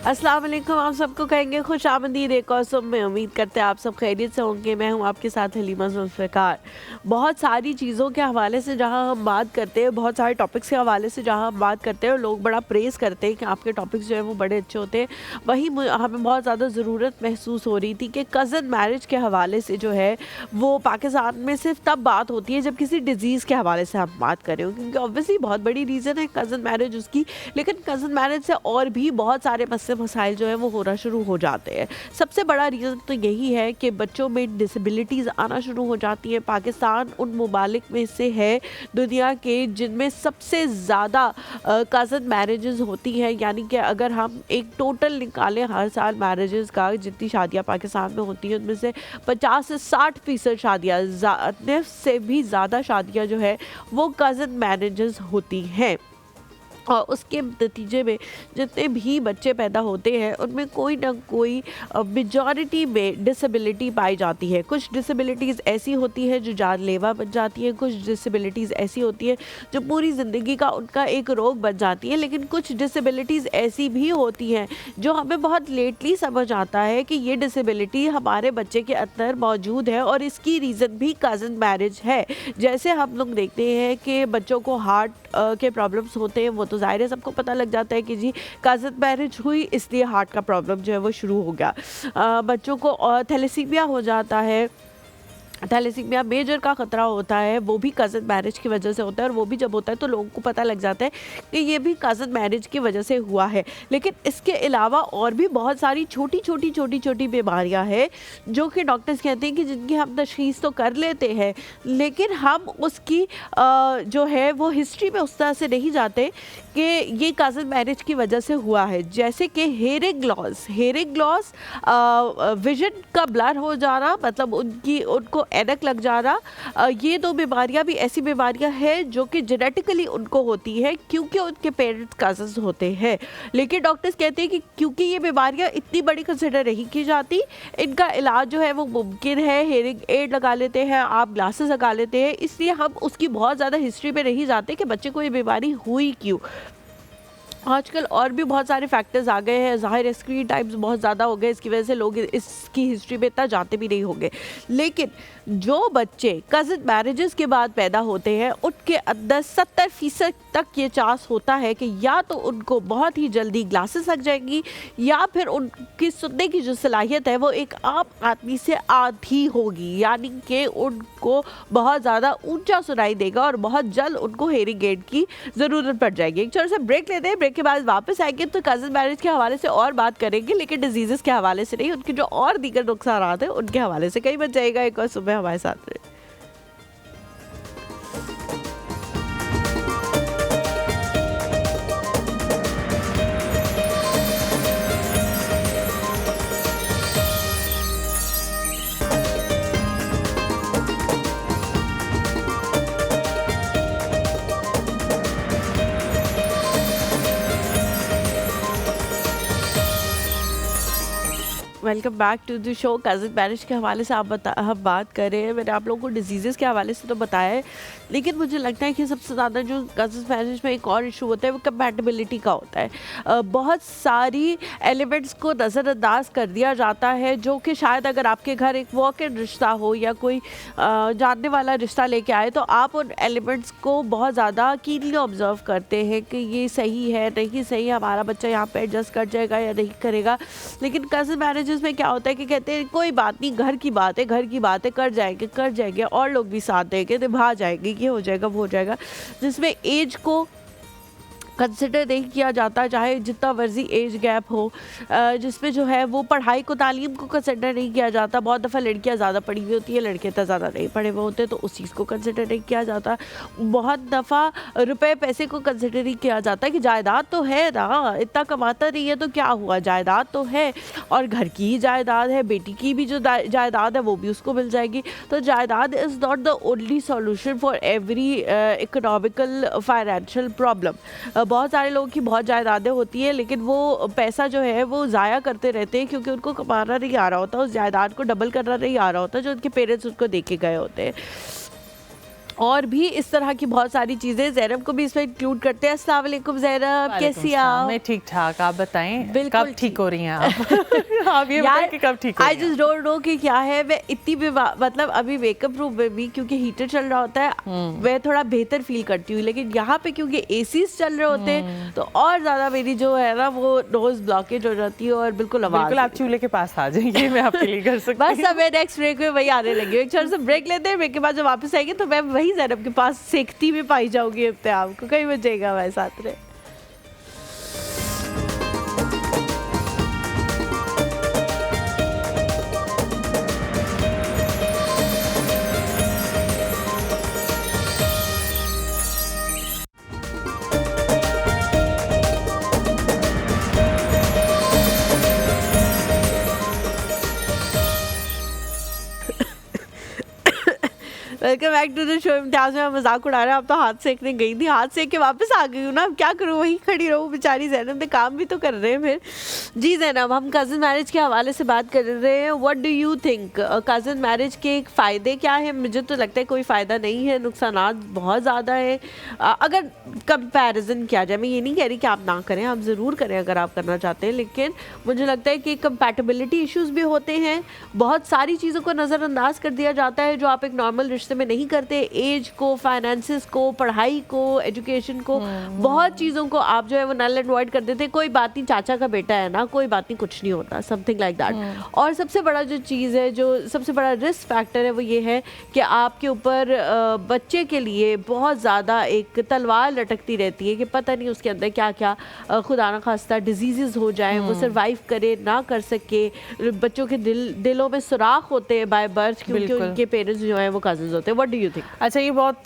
अस्सलाम वालेकुम, आप सबको कहेंगे खुश आमदीद एक और सुबह में। उम्मीद करते हैं आप सब खैरियत से होंगे। मैं हूं आपके साथ हलीमा जुल्फ़िकार। बहुत सारी चीज़ों के हवाले से जहां हम बात करते हैं, बहुत सारे टॉपिक्स के हवाले से जहां हम बात करते हैं और लोग बड़ा प्रेज़ करते हैं कि आपके टॉपिक्स जो है वो बड़े अच्छे होते हैं, वहीं हमें बहुत ज़्यादा ज़रूरत महसूस हो रही थी कि कज़न मैरिज के हवाले से जो है वो पाकिस्तान में सिर्फ तब बात होती है जब किसी डिज़ीज़ के हवाले से हम बात कर रहे हो, क्योंकि ऑब्वियसली बहुत बड़ी रीज़न है कज़न मैरिज उसकी। लेकिन कज़न मैरिज से और भी बहुत सारे मसाइल जो है वो होना शुरू हो जाते हैं। सबसे बड़ा रीज़न तो यही है कि बच्चों में डिसेबिलिटीज़ आना शुरू हो जाती है। पाकिस्तान उन मुमालिक में से है दुनिया के जिनमें सबसे ज़्यादा कज़न मैरिजेस होती हैं। यानी कि अगर हम एक टोटल निकालें हर साल मैरिजेस का, जितनी शादियाँ पाकिस्तान में होती हैं उनमें से 50 से 60% शादियाँ, से भी ज़्यादा शादियाँ जो है वो कज़न मैरिजेस होती हैं। और उसके नतीजे में जितने भी बच्चे पैदा होते हैं उनमें कोई ना कोई मेजॉरिटी में डिसेबिलिटी पाई जाती है। कुछ डिसेबिलिटीज़ ऐसी होती है जो जानलेवा बन जाती है, कुछ डिसेबिलिटीज़ ऐसी होती है जो पूरी ज़िंदगी का उनका एक रोग बन जाती है। लेकिन कुछ डिसेबिलिटीज़ ऐसी भी होती हैं जो हमें बहुत लेटली समझ आता है कि ये डिसेबिलिटी हमारे बच्चे के अंदर मौजूद है और इसकी रीज़न भी कज़न मैरिज है। जैसे हम लोग देखते हैं कि बच्चों को हार्ट के प्रॉब्लम्स होते हैं, वो तो ज़ाहिर है सबको पता लग जाता है कि जी कज़न मैरिज हुई इसलिए हार्ट का प्रॉब्लम जो है वो शुरू हो गया। बच्चों को थैलेसीमिया हो जाता है, थैलेसीमिया मेजर का ख़तरा होता है, वो भी कज़न मैरिज की वजह से होता है। और वो भी जब होता है तो लोगों को पता लग जाता है कि ये भी कज़न मैरिज की वजह से हुआ है। लेकिन इसके अलावा और भी बहुत सारी छोटी छोटी बीमारियां हैं जो कि डॉक्टर्स कहते हैं कि जिनकी हम तशख़ीस तो कर लेते हैं, लेकिन हम उसकी जो है वो हिस्ट्री में उस तरह से नहीं जाते कि ये कज़न मैरिज की वजह से हुआ है। जैसे कि हेयरिंग लॉस, विजन का ब्लर हो जाना, मतलब उनको एनक लग जाना। ये दो बीमारियां भी ऐसी बीमारियां हैं जो कि जेनेटिकली उनको होती है क्योंकि उनके पेरेंट्स कज़न्स होते हैं। लेकिन डॉक्टर्स कहते हैं कि क्योंकि ये बीमारियां इतनी बड़ी कंसिडर नहीं की जाती, इनका इलाज जो है वो मुमकिन है। हेयरिंग एड लगा लेते हैं, आप ग्लासेस लगा लेते हैं, इसलिए हम उसकी बहुत ज़्यादा हिस्ट्री में नहीं जाते कि बच्चे को ये बीमारी हुई क्यों। आजकल और भी बहुत सारे फैक्टर्स आ गए हैं, ज़ाहिर है स्क्रीन टाइम्स बहुत ज़्यादा हो गए, इसकी वजह से लोग इसकी हिस्ट्री में इतना जाते भी नहीं होंगे। लेकिन जो बच्चे कज़न मैरिजेस के बाद पैदा होते हैं उनके अंदर 70% तक ये चांस होता है कि या तो उनको बहुत ही जल्दी ग्लासेस लग जाएंगी या फिर उनकी सुनने की जो सलाहियत है वो एक आम आदमी से आधी होगी। यानी कि उनको बहुत ज़्यादा ऊंचा सुनाई देगा और बहुत जल्द उनको हेयरिंग एड की ज़रूरत पड़ जाएगी। एक छोटा सा ब्रेक लेते हैं, ब्रेक के बाद वापस आएंगे तो कज़न मैरिज के हवाले से और बात करेंगे, लेकिन डिजीज़ के हवाले से नहीं, उनके जो और दीगर नुकसान हैं उनके हवाले से। कहीं बच जाएगा एक और सुबह हमारे साथ रहे। Welcome back to the show. Cousin marriage के हवाले से हम बात कर रहे हैं। मैंने आप लोगों को डिजीज़ के हवाले से तो बताया है, लेकिन मुझे लगता है कि सबसे ज़्यादा जो कज़न मैरिज में एक और इशू होता है वो कंपैटिबिलिटी का होता है। बहुत सारी एलिमेंट्स को नज़रअंदाज कर दिया जाता है जो कि शायद अगर आपके घर एक वॉक इन रिश्ता हो या कोई जानने वाला रिश्ता लेके आए तो आप उन एलिमेंट्स को बहुत ज़्यादा कीनली ऑब्जर्व करते हैं कि ये सही है नहीं सही, हमारा बच्चा यहाँ पे एडजस्ट कर जाएगा या नहीं करेगा। लेकिन कज़न मैरिजेस में क्या होता है कि कहते हैं कोई बात नहीं, घर की बात है, कर जाएंगे और लोग भी साथ देंगे, निभा जाएंगे, ये हो जाएगा वो हो जाएगा। जिसमें एज को कंसिडर नहीं किया जाता, चाहे जितना मर्जी एज गैप हो। जिसमें जो है वो पढ़ाई को, तालीम को कंसिडर नहीं किया जाता। बहुत दफ़ा लड़कियां ज़्यादा पढ़ी हुई होती है, लड़के इतना ज़्यादा नहीं पढ़े हुए होते, तो उस चीज़ को कंसिडर नहीं किया जाता। बहुत दफ़ा रुपए पैसे को कंसिडर नहीं किया जाता कि जायदाद तो है ना, इतना कमाता नहीं है तो क्या हुआ, जायदाद तो है और घर की ही जायदाद है, बेटी की भी जो जायदाद है वो भी उसको मिल जाएगी। तो जायदाद is not the only solution for every economical financial problem. बहुत सारे लोगों की बहुत जायदादें होती है, लेकिन वो पैसा जो है वो ज़ाया करते रहते हैं क्योंकि उनको कमाना नहीं आ रहा होता, उस जायदाद को डबल करना नहीं आ रहा होता जो उनके पेरेंट्स उनको दे के गए होते हैं। और भी इस तरह की बहुत सारी चीज़ें ज़ैनब को भी इसमें इंक्लूड करते हैं। अस्सलाम वालेकुम ज़ैनब, कैसी आप? मैं ठीक ठाक, आप बताएं बिल्कुल कब ठीक हो रही हैं आप? आप ये बताएं कि कब ठीक हो आई रही हैं? जस्ट डोंट नो कि क्या है। मैं इतनी भी मतलब अभी मेकअप रूम में भी क्योंकि हीटर चल रहा होता है मैं थोड़ा बेहतर फील करती हूँ, लेकिन यहाँ पे क्योंकि एसीज चल रहे होते हैं तो और ज़्यादा मेरी जो है ना वो नोज ब्लॉकेज हो जाती है और बिल्कुल बिल्कुल आप चूल्हे के पास आ जाइए, मैं आपके लिए कर सकती हूँ। बस अब मैं नेक्स्ट ब्रेक में वही आने लगी हूँ। एक छोटा सा ब्रेक लेते हैं, ब्रेक के बाद जब वापस आएंगे तो मैं वही ज़ैनब के पास सेकती भी पाई जाऊंगी। अपने आपको कहीं बचेगा हमारे साथ रहे। Welcome back to the show. Imtiaz में मजाक उड़ा रहे हैं, अब तो हाथ सेकने गई थी, हाथ सेक के वापस आ गई हूँ ना, अब क्या करूँ, वहीं खड़ी रहूँ। बेचारी ज़ैनब ने काम भी तो कर रहे हैं फिर। जी ज़ैनब, हम कज़न मैरिज के हवाले से बात कर रहे हैं। What do you think, cousin marriage के फ़ायदे क्या है? मुझे तो लगता है कोई फ़ायदा नहीं है, नुकसानात बहुत ज़्यादा है। अगर कंपैरिजन किया जाए, मैं ये नहीं कह रही कि आप ना करें, आप ज़रूर करें अगर आप करना चाहते हैं, लेकिन मुझे लगता है कि कंपैटिबिलिटी इश्यूज़ भी होते हैं। बहुत सारी चीज़ों को नज़रअंदाज कर दिया जाता है जो आप एक नॉर्मल रिश्ते में नहीं करते। एज को, फाइनेंसेस को, पढ़ाई को, एजुकेशन को, बहुत चीज़ों को आप जो है वो नल एंड वॉइड कर देते। कोई बात नहीं, चाचा का बेटा है ना, कोई बात नहीं, कुछ नहीं होता, समथिंग लाइक दैट। और सबसे बड़ा जो चीज़ है, जो सबसे बड़ा रिस्क फैक्टर है, वो ये है कि आपके ऊपर बच्चे के लिए बहुत ज़्यादा एक तलवार लटकती रहती है कि पता नहीं उसके अंदर क्या क्या खुदा न खास्ता डिजीज़ हो जाए, वो सर्वाइव करे ना कर सके। बच्चों के दिलों में सुराख होते हैं बाय बर्थ क्योंकि उनके पेरेंट्स जो हैं वो कज़न्स होते हैं। What do you think? अच्छा, ये बहुत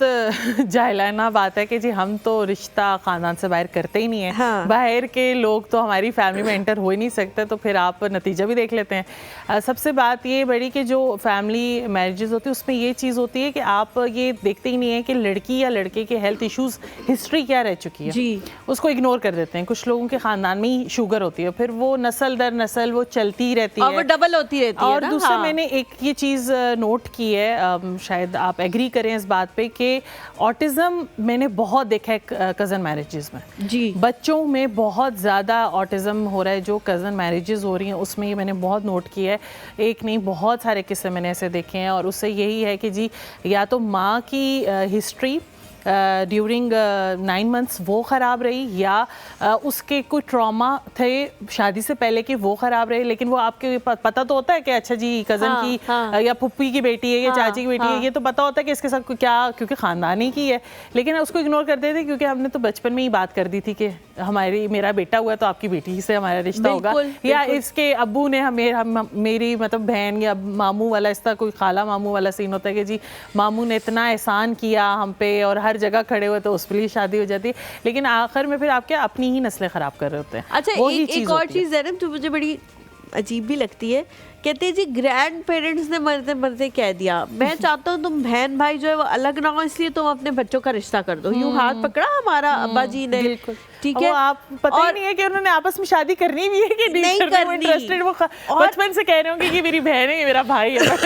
जाहिलाना बात है कि जी हम तो रिश्ता खानदान से बाहर करते ही नहीं है। हाँ। बाहर के लोग तो हमारी फैमिली में एंटर हो ही नहीं सकते, तो फिर आप नतीजा भी देख लेते हैं। सबसे बात ये बड़ी कि जो फैमिली मैरिजेस होती है उसमें ये चीज़ होती है कि आप ये देखते ही नहीं है कि लड़की या लड़के के हेल्थ इश्यूज हिस्ट्री क्या रह चुकी है जी, उसको इग्नोर कर देते हैं। कुछ लोगों के खानदान में ही शुगर होती है, फिर वो नस्ल दर नस्ल वो चलती ही रहती है और वो डबल होती रहती है और ना। दूसरा हाँ। मैंने एक ये चीज़ नोट की है, शायद आप एग्री करें इस बात पे कि ऑटिज़म मैंने बहुत देखा है कज़न मैरिजेस में। जी, बच्चों में बहुत ज़्यादा ऑटिज़म हो रहा है जो कज़न मैरिजेस हो रही हैं उसमें, ये मैंने बहुत नोट किया है। एक नहीं, बहुत सारे किस्से मैंने ऐसे देखे हैं और उससे यही है कि जी या तो माँ की हिस्ट्री ड्यूरिंग 9 मंथ्स वो ख़राब रही या उसके कोई ट्रॉमा थे शादी से पहले कि वो ख़राब रहे, लेकिन वो आपके पता तो होता है कि अच्छा जी कज़न की या पुप्पी की बेटी है या चाची की बेटी है, ये तो पता होता है कि इसके साथ क्या, क्योंकि ख़ानदानी की है, लेकिन उसको इग्नोर करते थे क्योंकि हमने तो बचपन में ही बात कर दी थी कि मेरा बेटा हुआ तो आपकी बेटी से हमारा रिश्ता होगा, या इसके अब्बू ने मेरी मतलब बहन या मामू वाला, इसका कोई खाला मामू वाला सीन होता है कि जी मामू ने इतना एहसान किया हम पे और हर जगह खड़े हुए तो उसके लिए शादी हो जाती है, लेकिन आखिर में फिर आप क्या अपनी ही नस्लें खराब कर रहे होते हैं। अच्छा, एक और चीज़ है ना जो मुझे बड़ी अजीब भी लगती है, कहते हैं जी ग्रैंड पेरेंट्स ने मरते मरते कह दिया मैं चाहता हूँ तुम बहन भाई जो है वो अलग ना हो, इसलिए तुम अपने बच्चों का रिश्ता कर दो। यूं हाथ पकड़ा हमारा अब्बा जी ने, ठीक है, आप पता ही नहीं है कि उन्होंने आपस में शादी करनी भी है कि नहीं करनी। इंटरेस्टेड वो बचपन से कह रहे होंगे कि मेरी बहन है, ये मेरा भाई है,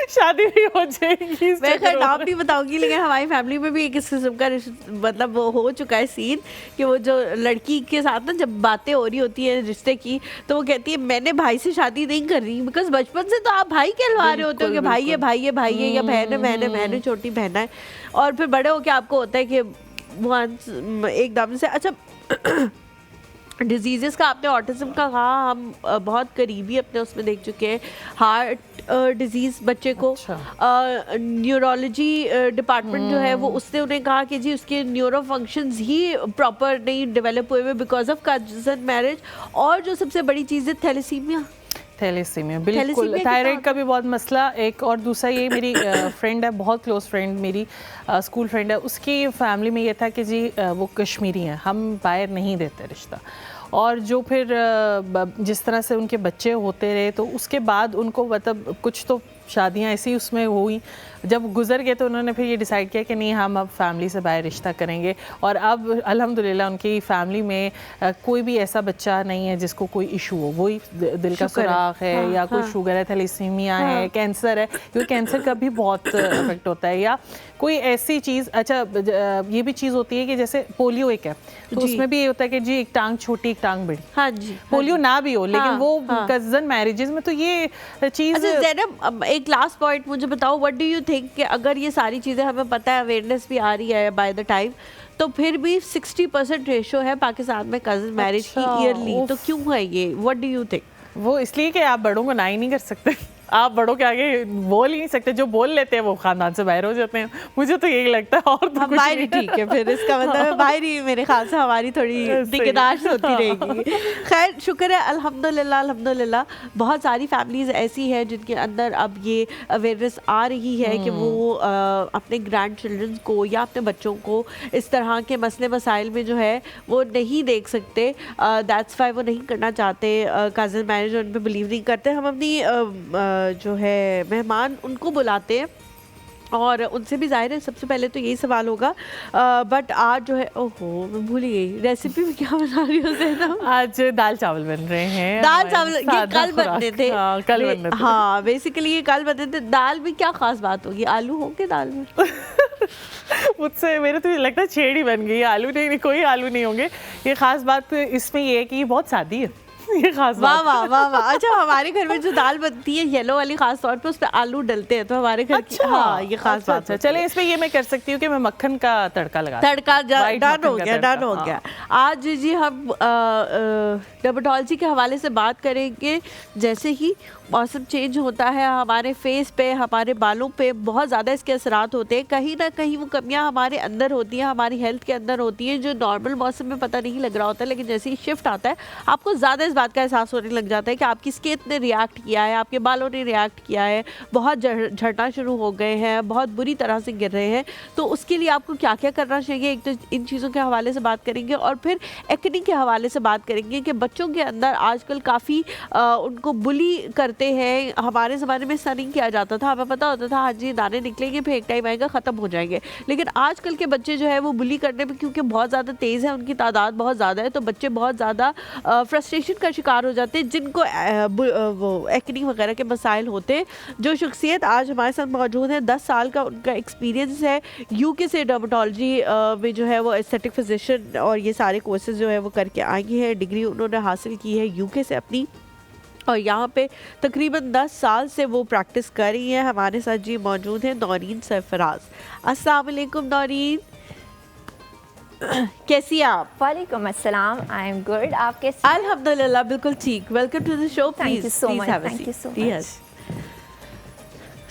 शादी भी हो जाएगी। मैं खैर नाम नहीं बताऊंगी, लेकिन हमारी फैमिली में भी एक इस किस्म का मतलब वो हो चुका है सीन कि वो जो लड़की के साथ ना जब बातें हो रही होती है रिश्ते की तो वो कहती है मैंने भाई से शादी नहीं कर रही, बिकॉज बचपन से तो आप भाई कहलवा रहे होते हो कि भाई है भाई है भाई है, या बहन है बहन है बहन है, छोटी बहन है, और फिर बड़े होके आपको होता है कि एकदम से। अच्छा, डिजीज़ का आपने ऑटिज्म का कहा, हम बहुत करीबी अपने उसमें देख चुके हैं। हार्ट डिजीज़ बच्चे को न्यूरोलॉजी डिपार्टमेंट जो है वो उसने उन्हें कहा कि जी उसके न्यूरो फंक्शंस ही प्रॉपर नहीं डेवलप हुए बिकॉज ऑफ कज़न मैरिज। और जो सबसे बड़ी चीज़ है थैलेसीमिया, बिल्कुल, थायराइड का भी बहुत मसला। एक और दूसरा ये मेरी फ्रेंड है, बहुत क्लोज फ्रेंड मेरी, स्कूल फ्रेंड है, उसकी फैमिली में ये था कि जी वो कश्मीरी हैं, हम बाहर नहीं देते रिश्ता, और जो फिर जिस तरह से उनके बच्चे होते रहे तो उसके बाद उनको मतलब कुछ तो शादियाँ ऐसी उसमें हुई, जब गुजर गए तो उन्होंने फिर ये डिसाइड किया कि नहीं हम अब फैमिली से बाहर रिश्ता करेंगे। और अब अल्हम्दुलिल्लाह उनकी फैमिली में कोई भी ऐसा बच्चा नहीं है जिसको कोई इशू हो, वही दिल का सुराख है या कोई शुगर है, थैलेसीमिया है, कैंसर है, क्योंकि कैंसर का भी बहुत इफेक्ट होता है, या कोई ऐसी चीज़। अच्छा ये भी चीज़ होती है कि जैसे पोलियो एक है, तो उसमें भी ये होता है कि जी एक टांग छोटी एक टांग बड़ी। हाँ जी, पोलियो ना भी हो, लेकिन वो कजन मैरिजेस में तो ये चीज़। अच्छा ज़ैनब, एक लास्ट पॉइंट मुझे बताओ, व्हाट डू यू थिंक कि अगर ये सारी चीज़ें हमें पता है, अवेयरनेस भी आ रही है बाय द टाइम, तो फिर भी 60% रेशो है पाकिस्तान में कजन मैरिज की ईयरली, तो क्यों है ये? What do you think? वो इसलिए कि आप बड़ों को ना ही नहीं कर सकते, आप बड़ों के आगे बोल ही नहीं सकते, जो बोल लेते हैं वो खानदान से बाहर हो जाते हैं, मुझे तो यही लगता है। और तो बाहर ही ठीक है, फिर इसका मतलब है बाहर ही मेरे ख्याल से हमारी थोड़ी दिक्कत होती रहेगी। खैर शुक्र है, अल्हम्दुलिल्लाह अल्हम्दुलिल्लाह बहुत सारी फैमिलीज़ ऐसी हैं जिनके अंदर अब ये अवेयरनेस आ रही है कि वो अपने ग्रैंड चिल्ड्रंस को या अपने बच्चों को इस तरह के मसले मसाइल में जो है वो नहीं देख सकते, दैट्स वाई वो नहीं करना चाहते कज़न मैरिज, उन पर बिलीव नहीं करते। हम अपनी जो है मेहमान उनको बुलाते हैं और उनसे भी ज़ाहिर है सबसे पहले तो यही सवाल होगा, बट आज जो है, ओहो मैं भूल ही गई रेसिपी में क्या बना रही हो ज़ैनब? आज दाल चावल बन रहे हैं। दाल चावल ये कल बनने थे। कल बनने थे। हाँ बेसिकली ये कल बनने थे। दाल में क्या खास बात होगी? आलू होंगे दाल में? मुझसे मेरे तो लगता है छेड़ी बन गई, आलू नहीं, कोई आलू नहीं होंगे। ये खास बात इसमें ये है कि ये बहुत सादी है, ये खास वाह वाह वाह वाह। अच्छा हमारे घर में जो दाल बनती है येलो वाली, खास तौर पे उस पे आलू डलते हैं, तो हमारे घर की हाँ ये खास बात है। चले इसमें ये मैं कर सकती हूँ कि मैं मक्खन का तड़का लगा, तड़का डन हो गया, डन हो गया। आज जी हम डर्मेटोलॉजी के हवाले से बात करेंगे। जैसे ही मौसम चेंज होता है हमारे फेस पे, हमारे बालों पे बहुत ज़्यादा इसके असरात होते हैं। कहीं ना कहीं वो कमियां हमारे अंदर होती हैं, हमारी हेल्थ के अंदर होती हैं, जो नॉर्मल मौसम में पता नहीं लग रहा होता, लेकिन जैसे ही शिफ्ट आता है आपको ज़्यादा इस बात का एहसास होने लग जाता है कि आपकी स्किन ने रिएक्ट किया है, आपके बालों ने रिएक्ट किया है, बहुत झड़ना शुरू हो गए हैं, बहुत बुरी तरह से गिर रहे हैं। तो उसके लिए आपको क्या क्या करना चाहिए, एक तो इन चीज़ों के हवाले से बात करेंगे और फिर एक्ने के हवाले से बात करेंगे कि बच्चों के अंदर आजकल काफ़ी उनको बुली करते हैं। हमारे ज़माने में ऐसा नहीं किया जाता था, हमें पता होता था हाँ जी दाने निकलेंगे फिर एक टाइम आएगा ख़त्म हो जाएंगे, लेकिन आजकल के बच्चे जो है वो बुली करने में क्योंकि बहुत ज़्यादा तेज़ है, उनकी तादाद बहुत ज़्यादा है, तो बच्चे बहुत ज़्यादा फ्रस्ट्रेशन का शिकार हो जाते हैं जिनको वो एक्ने वगैरह के मसाइल होते हैं। जो शख्सियत आज हमारे साथ मौजूद है, 10 साल का उनका एक्सपीरियंस है, यूके से डर्मेटोलॉजी में जो है वो एस्थेटिक फिजिशियन और ये सारे कोर्सेज जो है वो करके आई हैं, डिग्री उन्होंने हासिल की है यूके से अपनी, और यहाँ पे तकरीबन 10 साल से वो प्रैक्टिस कर रही है। हमारे साथ जी मौजूद है नौरीन सरफराज। अस्सलाम वालेकुम नौरीन, कैसी हैं आप? वालेकुम अस्सलाम, आई एम गुड, आप कैसे? अल्हम्दुलिल्लाह बिल्कुल ठीक। Welcome to the show, thank you so much, thank you so much.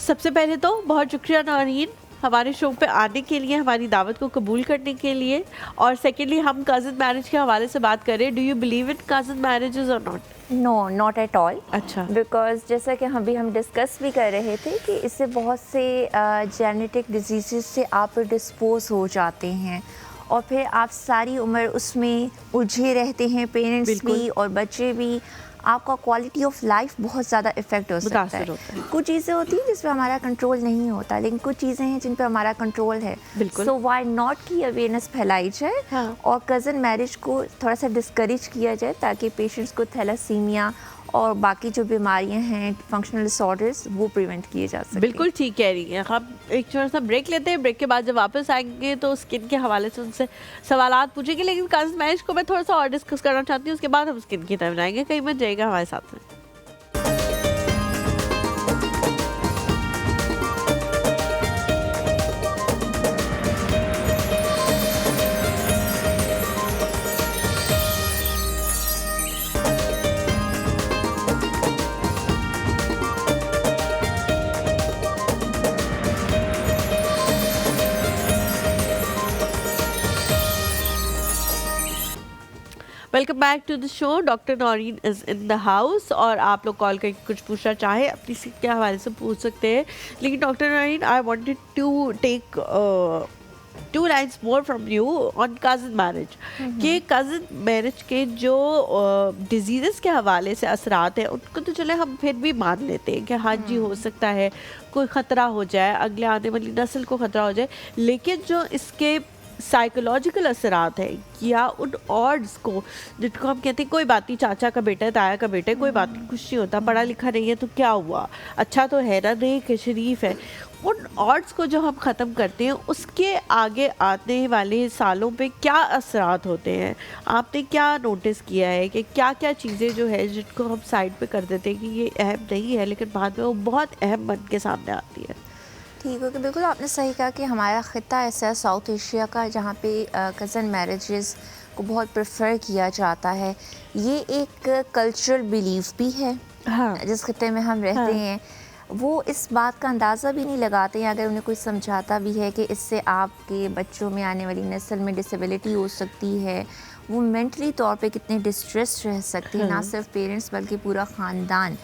सबसे पहले तो बहुत शुक्रिया नौरीन हमारे शो पे आने के लिए, हमारी दावत को कबूल करने के लिए। और सेकेंडली हम कज़न मैरिज के हवाले से बात करें, do you believe in cousin marriages और not? No, not at all. अच्छा। बिकॉज जैसा कि अभी हम डिस्कस भी कर रहे थे कि इससे बहुत से जेनेटिक डिजीज़ से आप डिस्पोज हो जाते हैं और फिर आप सारी उम्र उसमें उलझे रहते हैं, पेरेंट्स भी और बच्चे भी। आपका क्वालिटी ऑफ लाइफ बहुत ज़्यादा इफेक्ट हो सकता है। कुछ चीज़ें होती हैं जिस पर हमारा कंट्रोल नहीं होता, लेकिन कुछ चीज़ें हैं जिन पर हमारा कंट्रोल है। सो व्हाई नॉट की अवेयरनेस फैलाई जाए। हाँ। और कज़न मैरिज को थोड़ा सा डिस्करेज किया जाए ताकि पेशेंट्स को थैलेसीमिया और बाकी जो बीमारियां हैं, फंक्शनल डिसऑर्डर्स, वो प्रिवेंट किए जा सकें। बिल्कुल ठीक कह रही हैं। हम एक छोटा सा ब्रेक लेते हैं, ब्रेक के बाद जब वापस आएंगे तो स्किन के हवाले से उनसे सवालात पूछेंगे, लेकिन कज़न मैरिज को मैं थोड़ा सा और डिस्कस करना चाहती हूँ, उसके बाद हम स्किन की तरफ जाएंगे। कहीं मत जाएगा हमारे साथ में। Welcome back to the show. Doctor Noreen is in the house और आप लोग कॉल करके कुछ पूछना चाहे अपनी स्किन के हवाले से पूछ सकते हैं। लेकिन doctor Noreen, I wanted to take 2 lines more from you on cousin marriage कि कज़न मैरिज के जो डिजीज़ के हवाले से असरात हैं उनको तो चले हम फिर भी मान लेते हैं कि हाँ जी हो सकता है कोई ख़तरा हो जाए, अगले आने वाली नस्ल को ख़तरा हो जाए, लेकिन जो इसके साइकोलॉजिकल असरात है या उन ऑड्स को जिनको हम कहते हैं कोई बात नहीं, चाचा का बेटा है, ताया का बेटा है, कोई बात नहीं, कुछ नहीं होता, पढ़ा लिखा नहीं है तो क्या हुआ, अच्छा तो है ना, नहीं कि शरीफ है, उन ऑड्स को जो हम ख़त्म करते हैं उसके आगे आने वाले सालों पे क्या असरात होते हैं? आपने क्या नोटिस किया है कि क्या क्या चीज़ें जो है जिनको हम साइड पे कर देते हैं कि ये अहम नहीं है लेकिन बाद में वो बहुत अहम बन के सामने आती है? ठीक है, कि बिल्कुल आपने सही कहा कि हमारा ख़िता ऐसा है साउथ एशिया का जहाँ पे कज़न मैरिजेस को बहुत प्रेफर किया जाता है। ये एक कल्चरल बिलीफ भी है। हाँ। जिस खिते में हम रहते हैं वो इस बात का अंदाज़ा भी नहीं लगाते हैं अगर उन्हें कोई समझाता भी है कि इससे आपके बच्चों में आने वाली नस्ल में डिसेबिलिटी हो सकती है, वो मेंटली तौर पे कितने डिस्ट्रेस रह सकते हैं, ना सिर्फ पेरेंट्स बल्कि पूरा ख़ानदान।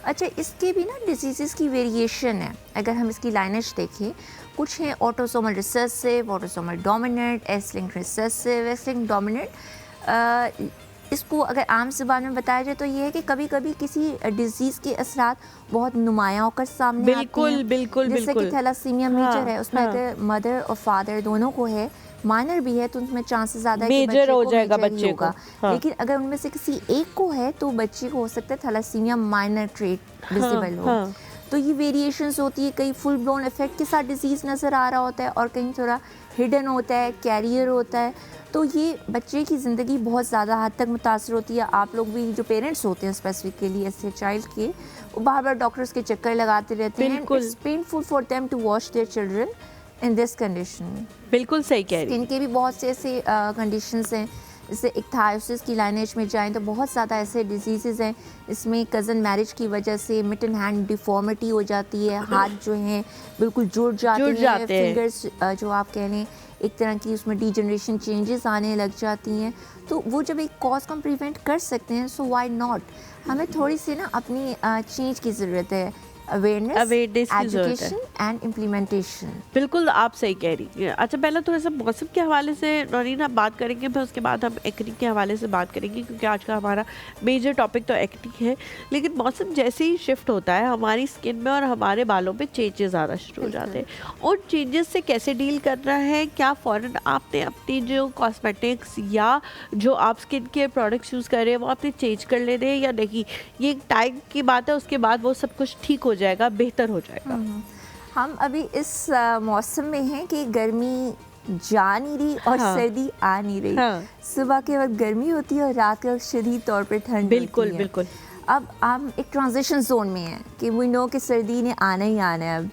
अच्छा, इसके भी ना डिजीज़ की वेरिएशन है। अगर हम इसकी लाइनेज देखें, कुछ हैं autosomal recessive, autosomal dominant, S linked recessive, S linked dominant. इसको अगर आम ज़बान में बताया जाए तो ये है कि कभी कभी किसी डिजीज़ के असरात बहुत नुमायाँ होकर सामने आते हैं। बिल्कुल जैसे कि थैलासीमिया मेजर है, उसमें अगर मदर और फादर दोनों को है, माइनर भी है तो उसमें चांसेस ज़्यादा है कि मेजर हो जाएगा मेजर ही बच्चे को। होगा। हाँ। लेकिन अगर उनमें से किसी एक को है तो बच्चे को हो सकता है थैलासीमिया माइनर ट्रेट विजिबल हो। हाँ। तो ये वेरिएशंस होती है, कहीं फुल ब्लोन इफेक्ट के साथ डिजीज़ नज़र आ रहा होता है और कहीं थोड़ा हिडन होता है, कैरियर होता है। तो ये बच्चे की ज़िंदगी बहुत ज़्यादा हद तक मुतासर होती है। आप लोग भी जो पेरेंट्स होते हैं स्पेसिफिकली ऐसे चाइल्ड के, वो बार बार डॉक्टर्स के चक्कर लगाते रहते हैं। It's painful for them to watch their children in this condition. बिल्कुल सही कह रही हैं। इनके भी बहुत से ऐसे कंडीशंस हैं, जैसे इक्थायोसिस की लाइनेज में जाएं तो बहुत ज़्यादा ऐसे डिजीज़ हैं, इसमें कज़न मैरिज की वजह से मिड एंड हैंड डिफॉर्मिटी हो जाती है, हाथ जो हैं बिल्कुल जुड़ जाते हैं, फिंगर्स जो आप कह लें एक तरह की उसमें डीजनरेशन चेंजेस आने लग जाती हैं। तो वो जब एक कॉज को हम प्रिवेंट कर सकते हैं, सो व्हाई नॉट। हमें थोड़ी सी ना अपनी चेंज की ज़रूरत है, अवेयरनेस, एजुकेशन एंड इम्प्लीमेंटेशन। बिल्कुल आप सही कह रही हैं। अच्छा, पहले थोड़ा सा मौसम के हवाले से नौरीन आप बात करेंगे, फिर उसके बाद हम एक्ने के हवाले से बात करेंगे क्योंकि आज का हमारा मेजर टॉपिक तो एक्ने है। लेकिन मौसम जैसे ही शिफ्ट होता है हमारी स्किन में और हमारे बालों पे चेंजेस आना शुरू हो जाते हैं। और चेंजेस से कैसे डील करना है, क्या फ़ौरन आपने अपनी जो कॉस्मेटिक्स या जो आप स्किन केयर प्रोडक्ट्स यूज़ कर रहे हैं वो आपने चेंज कर लेने हैं या नहीं, ये टाइम की बात है, उसके बाद वो सब कुछ ठीक हो जाएगा, बेहतर हो जाएगा। हम अभी इस मौसम में हैं कि गर्मी जा नहीं रही और सर्दी आ नहीं रही। सुबह के वक्त गर्मी होती है और रात के वक्त शदीद तौर पे ठंड होती है। बिल्कुल। अब हम एक ट्रांजिशन जोन में हैं कि वी नो कि सर्दी ने आना ही आना है। अब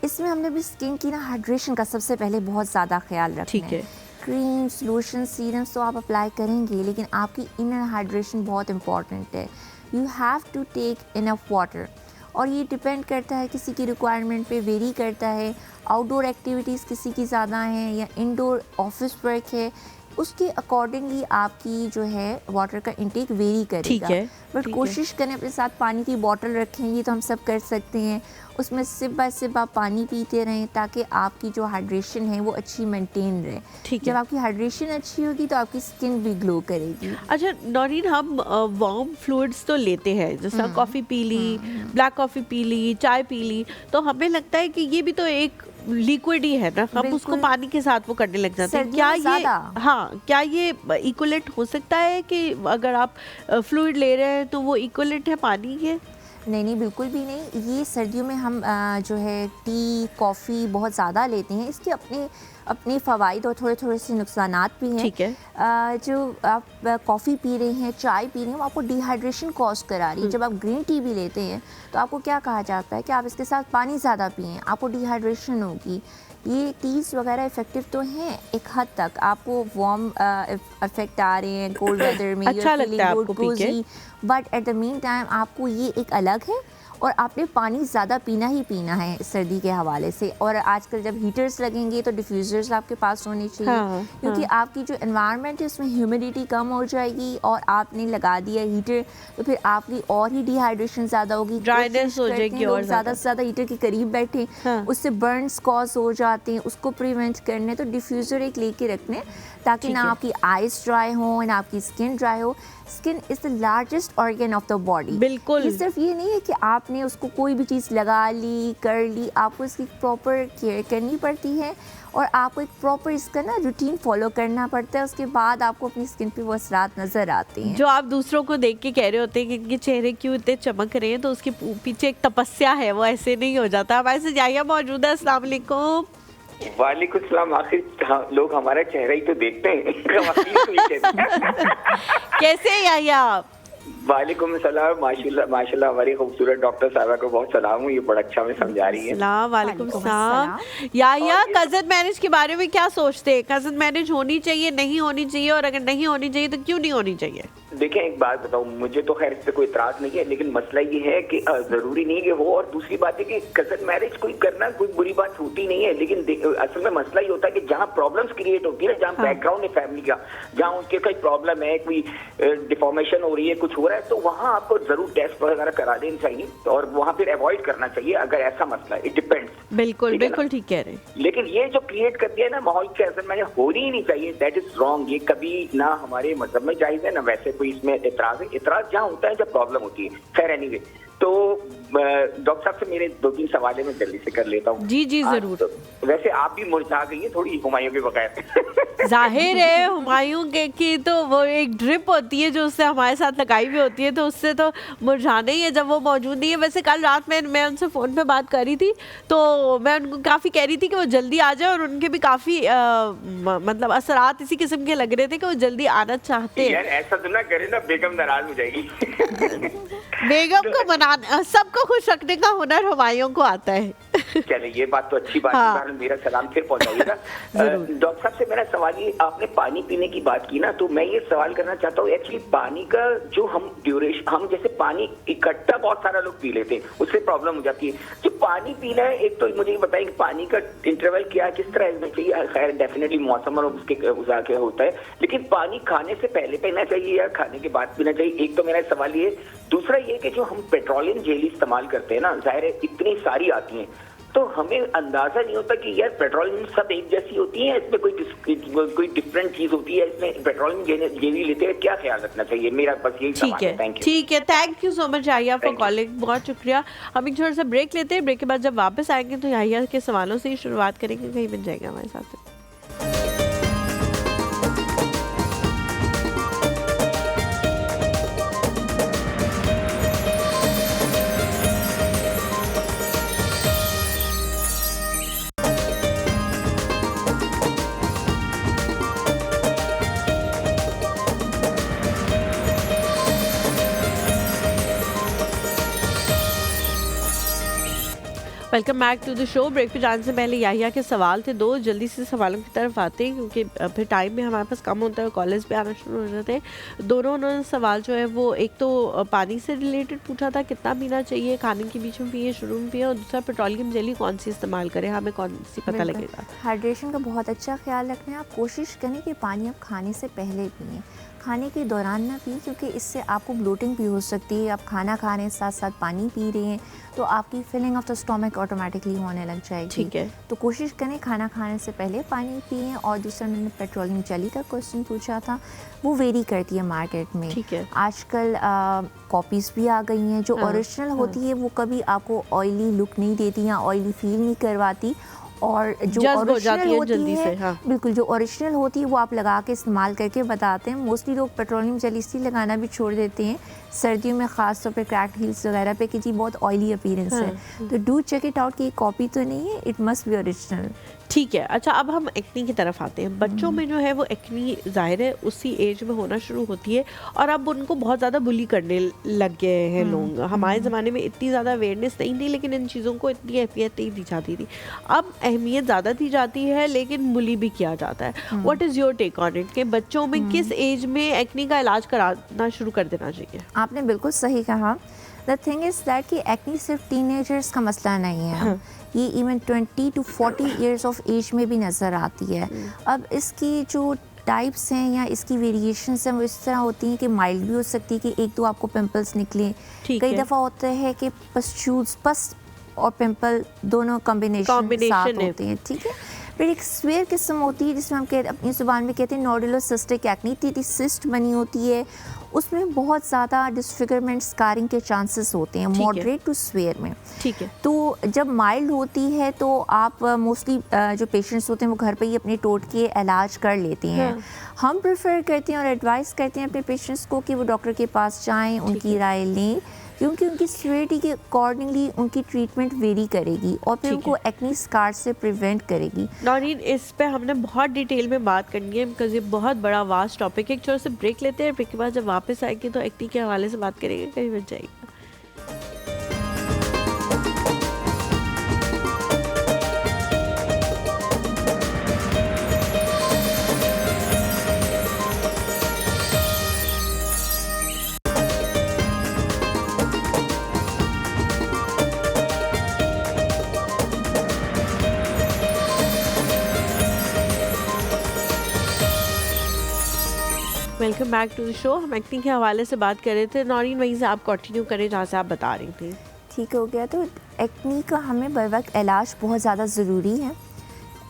इसमें हमने भी स्किन की ना हाइड्रेशन का सबसे पहले बहुत ज़्यादा ख्याल रखना है। क्रीम्स, लोशन, सीरम्स तो आप अप्लाई करेंगे, लेकिन आपकी इनर हाइड्रेशन बहुत इंपॉर्टेंट है। You have to take enough water, और ये डिपेंड करता है किसी की रिक्वायरमेंट पे, वेरी करता है। आउटडोर एक्टिविटीज़ किसी की ज़्यादा हैं या इंडोर ऑफिस वर्क है, उसके अकॉर्डिंगली आपकी जो है वाटर का इंटेक वेरी करेगा। बट कोशिश करें अपने साथ पानी की बोतल रखें, ये तो हम सब कर सकते हैं। उसमें सिप बाय सिप आप पानी पीते रहें ताकि आपकी जो हाइड्रेशन है वो अच्छी मेंटेन रहे। जब आपकी हाइड्रेशन अच्छी होगी तो आपकी स्किन भी ग्लो करेगी। अच्छा नौरीन, हम वार्म फ्लूइड्स तो लेते हैं, जैसा कॉफ़ी पी ली, ब्लैक कॉफ़ी पी ली, चाय पी ली, तो हमें लगता है कि ये भी तो एक लिक्विड ही है ना, हम उसको पानी के साथ वो करने लग जाते हैं। क्या ये इक्वलेंट हो सकता है कि अगर आप फ्लूइड ले रहे हैं तो वो इक्वलेंट है पानी के? नहीं, बिल्कुल भी नहीं। ये सर्दियों में हम जो है टी, कॉफ़ी बहुत ज़्यादा लेते हैं, इसके अपने फ़वाइद और थोड़े थोड़े से नुकसानात भी हैं। ठीक है। जो आप कॉफ़ी पी रहे हैं, चाय पी रहे हैं, वो आपको डिहाइड्रेशन कॉज करा रही है। जब आप ग्रीन टी भी लेते हैं तो आपको क्या कहा जाता है कि आप इसके साथ पानी ज़्यादा पिएं, आपको डिहाइड्रेशन होगी। ये टीज़ वगैरह इफ़ेक्टिव तो हैं एक हद तक, आपको वार्म इफेक्ट आ रहे हैं कोल्ड वेदर में, अच्छा लगता है आपको पी के, but at the mean time आपको ये एक अलग है और आपने पानी ज़्यादा पीना ही पीना है सर्दी के हवाले से। और आजकल जब हीटर्स लगेंगे तो डिफ्यूज़र्स आपके पास होने चाहिए, हाँ, क्योंकि हाँ। आपकी जो एनवायरनमेंट है उसमें ह्यूमिडिटी कम हो जाएगी और आपने लगा दिया हीटर तो फिर आपकी और ही डिहाइड्रेशन ज़्यादा होगी। Dryness कोशिश हो करते जाएगी हैं लोग और ज़्यादा से ज़्यादा हीटर के करीब बैठे, हाँ। उससे बर्न्स कॉज हो जाते हैं, उसको प्रिवेंट करने तो डिफ्यूज़र एक लेके रखने ताकि ठीक ना है। आपकी आइज़ ड्राई हो ना आपकी स्किन ड्राई हो। Skin is the largest organ of the body. बिल्कुल। ये सिर्फ ये नहीं है कि आपने उसको कोई भी चीज़ लगा ली कर ली, आपको इसकी प्रॉपर केयर करनी पड़ती है और आपको एक प्रॉपर इसका ना रूटीन फॉलो करना पड़ता है। उसके बाद आपको अपनी स्किन पे वो असरात नज़र आते हैं। जो आप दूसरों को देख के कह रहे होते हैं कि इनके चेहरे क्यों इतने चमक रहे हैं, तो उसके पीछे एक तपस्या है, वो ऐसे नहीं हो जाता। हमारे से जाहिया मौजूद है। अस्सलाम वालेकुम। वालेकुम सलाम। आखिर लोग हमारा चेहरा ही तो देखते हैं। कवालीद तो ये कहते हैं। कैसे हैं याहिया आप? वालेकुम सलाम। माशाल्लाह माशाल्लाह, हमारी खूबसूरत डॉक्टर साहबा को बहुत सलाम हूँ, ये बड़ा अच्छा में समझा रही है। सलाम वालेकुम वालेकुम सलाम। अस्सलाम। याहिया, और ये- कज़न मैरिज के बारे में क्या सोचते हैं? कज़न मैरिज होनी चाहिए, नहीं होनी चाहिए, और अगर नहीं होनी चाहिए तो क्यों नहीं होनी चाहिए? देखें, एक बात बताऊं, मुझे तो खैर इस पे कोई इतराज नहीं है, लेकिन मसला ये है कि जरूरी नहीं है कि हो। और दूसरी बात है कि कजन मैरिज कोई करना कोई बुरी बात होती नहीं है, लेकिन असल में मसला ये होता है कि जहाँ प्रॉब्लम्स क्रिएट होती है ना, जहाँ बैकग्राउंड है फैमिली का, जहाँ उनके कोई प्रॉब्लम है, कोई डिफॉर्मेशन हो रही है, कुछ हो रहा है, तो वहाँ आपको जरूर टेस्ट वगैरह करा देनी चाहिए और वहाँ फिर अवॉइड करना चाहिए अगर ऐसा मसला है। It depends. बिल्कुल ठीक है ना? बिल्कुल ठीक कह रहे हैं। लेकिन ये जो क्रिएट कर दिया है ना माहौल के असर में, होनी ही नहीं चाहिए। That is wrong. ये कभी ना हमारे मजहब में जायज है ना वैसे कोई इसमें इतराज है। इतराज जहाँ होता है जब प्रॉब्लम होती है। खैर एनीवे, तो डॉक्टर साहब से मेरे 2-3 सवाल है, मैं जल्दी से कर लेता हूँ। जी जी आज जरूर। तो वैसे आप भी मुरझा गई है थोड़ी हुमायूं के बगैर। जाहिर है, हुमायूं के की तो वो एक ड्रिप होती है जो उससे हमारे साथ लगाई हुई होती है, तो उससे तो मुरझाना ही है जब वो मौजूद नहीं है। वैसे कल रात में मैं उनसे फ़ोन पे बात कर रही थी, तो मैं उनको काफ़ी कह रही थी कि वो जल्दी आ जाए, और उनके भी काफ़ी मतलब असरात इसी किस्म के लग रहे थे कि वो जल्दी आना चाहते हैं। यार ऐसा तो ना करे ना, बेगम नाराज हो जाएगी। बेगम को मनाना, सबको खुश रखने का हुनर हुमायूं को आता है। चले, ये बात तो अच्छी बात हाँ। है। मेरा सलाम फिर पहुंचाइएगा। जरूर। डॉक्टर साहब से मेरा सवाल ये, आपने पानी पीने की बात की ना, तो मैं ये सवाल करना चाहता हूँ, एक्चुअली पानी का जो हम जैसे पानी इकट्ठा बहुत सारा लोग पी लेते हैं, उससे प्रॉब्लम हो जाती है। जो पानी पीना है, एक तो मुझे ये बताइए कि पानी का इंटरवल क्या है, किस तरह में चाहिए? खैर डेफिनेटली मौसम और उसके होता है, लेकिन पानी खाने से पहले पीना चाहिए या खाने के बाद पीना चाहिए? एक तो मेरा सवाल ये। दूसरा ये कि जो हम पेट्रोलियम जेली इस्तेमाल करते हैं ना, जाहिर है इतनी सारी आती हैं, तो हमें अंदाजा नहीं होता कि यार पेट्रोलियम सब एक जैसी होती है, इसमें कोई डिफरेंट चीज होती है, इसमें पेट्रोलियम जेली लेते हैं, क्या ख्याल रखना चाहिए? मेरा बस यही ठीक सवाल है है। Thank you. ठीक है, thank you so much Yahya for Thank you. Calling, बहुत शुक्रिया। हम एक छोटा सा ब्रेक लेते हैं, ब्रेक के बाद जब वापस आएंगे तो याहिया के सवालों से ही शुरुआत करेंगे, कहीं बन जाएगा हमारे साथ। Welcome back to the show. Break पे जाने से पहले याहिया के सवाल थे 2, जल्दी से सवालों की तरफ आते हैं क्योंकि फिर टाइम भी हमारे पास कम होता है, कॉलेज पे आना शुरू हो जाते हैं। दोनों उन्होंने सवाल जो है वो एक तो पानी से रिलेटेड पूछा था, कितना पीना चाहिए, खाने के बीच में पिए, शुरू में पिए, और दूसरा पेट्रोलियम जेली कौन सी इस्तेमाल करें, हमें कौन सी पता बिल्कुल। लगेगा? हाइड्रेशन का बहुत अच्छा ख्याल रखना है। आप कोशिश करें कि पानी आप खाने से पहले पिए, खाने के दौरान ना पिए, क्योंकि इससे आपको ब्लोटिंग भी हो सकती है। आप खाना खा रहे हैं साथ साथ पानी पी रहे हैं तो आपकी filling of the stomach automatically होने लग जाएगी। ठीक है। तो कोशिश करें खाना खाने से पहले पानी पिए। और दूसरा मैंने पेट्रोलियम जेली का क्वेश्चन पूछा था, वो वेरी करती है मार्केट में। ठीक है। आजकल कॉपीज़ भी आ गई हैं जो हाँ, ओरिजिनल होती है, वो कभी आपको ऑयली लुक नहीं देती या ऑयली फील नहीं करवाती। और जो जज्ब हो ओरिजिनल जाती है होती जल्दी है, से, हाँ। बिल्कुल जो ओरिजिनल होती है वो आप लगा के इस्तेमाल करके बताते हैं। मोस्टली लोग पेट्रोलियम जेली इसलिए लगाना भी छोड़ देते हैं सर्दियों में, ख़ास तौर पे क्रैक्ड हील्स वगैरह पे, कि जी बहुत ऑयली अपीयरेंस है। तो डू चेक इट आउट कि ये कॉपी तो नहीं है, इट मस्ट बी ओरिजिनल। ठीक है। अच्छा, अब हम एक्नी की तरफ आते हैं। बच्चों में जो है वो एक्नी जाहिर है उसी एज में होना शुरू होती है, और अब उनको बहुत ज़्यादा बुली करने लग गए हैं लोग। हमारे ज़माने में इतनी ज़्यादा अवेयरनेस नहीं थी, लेकिन इन चीज़ों को इतनी अहमियत नहीं दी जाती थी। अब अहमियत ज़्यादा दी जाती है, लेकिन बुली भी किया जाता है। What is your take on it कि बच्चों में किस एज में एक्नी का इलाज कराना शुरू कर देना चाहिए? आपने बिल्कुल सही कहा। द थिंग इज़ दैट कि एक्नी सिर्फ टीनेजर्स का मसला नहीं है, ये even 20 to 40 years of age में भी नज़र आती है। अब इसकी जो टाइप्स हैं या इसकी वेरिएशंस हैं वो इस तरह होती हैं कि माइल्ड भी हो सकती है कि एक दो आपको पिंपल्स निकले, कई दफ़ा होता है कि पस्ट्यूल्स पस और पिंपल दोनों कॉम्बिनेशन साथ होते हैं, ठीक है। फिर एक स्वेयर किस्म होती है जिसमें हम अपनी ज़ुबान में कहते हैं नोडुलोसिस्टिक एक्नी, टीटी सिस्ट बनी होती है, उसमें बहुत ज़्यादा डिसफिगरमेंट स्कारिंग के चांसेस होते हैं मॉडरेट टू स्वेयर में, ठीक है। तो जब माइल्ड होती है तो आप मोस्टली जो पेशेंट्स होते हैं वो घर पे ही अपने टोटके इलाज कर लेते हैं। हम प्रेफर करते हैं और एडवाइस करते हैं अपने पेशेंट्स को कि वो डॉक्टर के पास जाएं, उनकी राय लें, क्योंकि उनकी सीवियरिटी के अकॉर्डिंगली उनकी ट्रीटमेंट वेरी करेगी और फिर उनको एक्नी स्कार से प्रिवेंट करेगी। नौरीन, इस पे हमने बहुत डिटेल में बात करनी है बिकॉज ये बहुत बड़ा वास्ट टॉपिक है। एक छोटा सा ब्रेक लेते हैं, ब्रेक के बाद जब वापस आएंगे तो एक्नी के हवाले से बात करेंगे, कहीं बच जाएगी। Welcome back to the show. हम एक्नी के हवाले से बात कर रहे थे। नौरीन, वहीं से आप कंटिन्यू करें जहाँ से आप बता रही थी। ठीक हो गया। तो एक्नी का हमें बर वक्त इलाज बहुत ज़्यादा ज़रूरी है,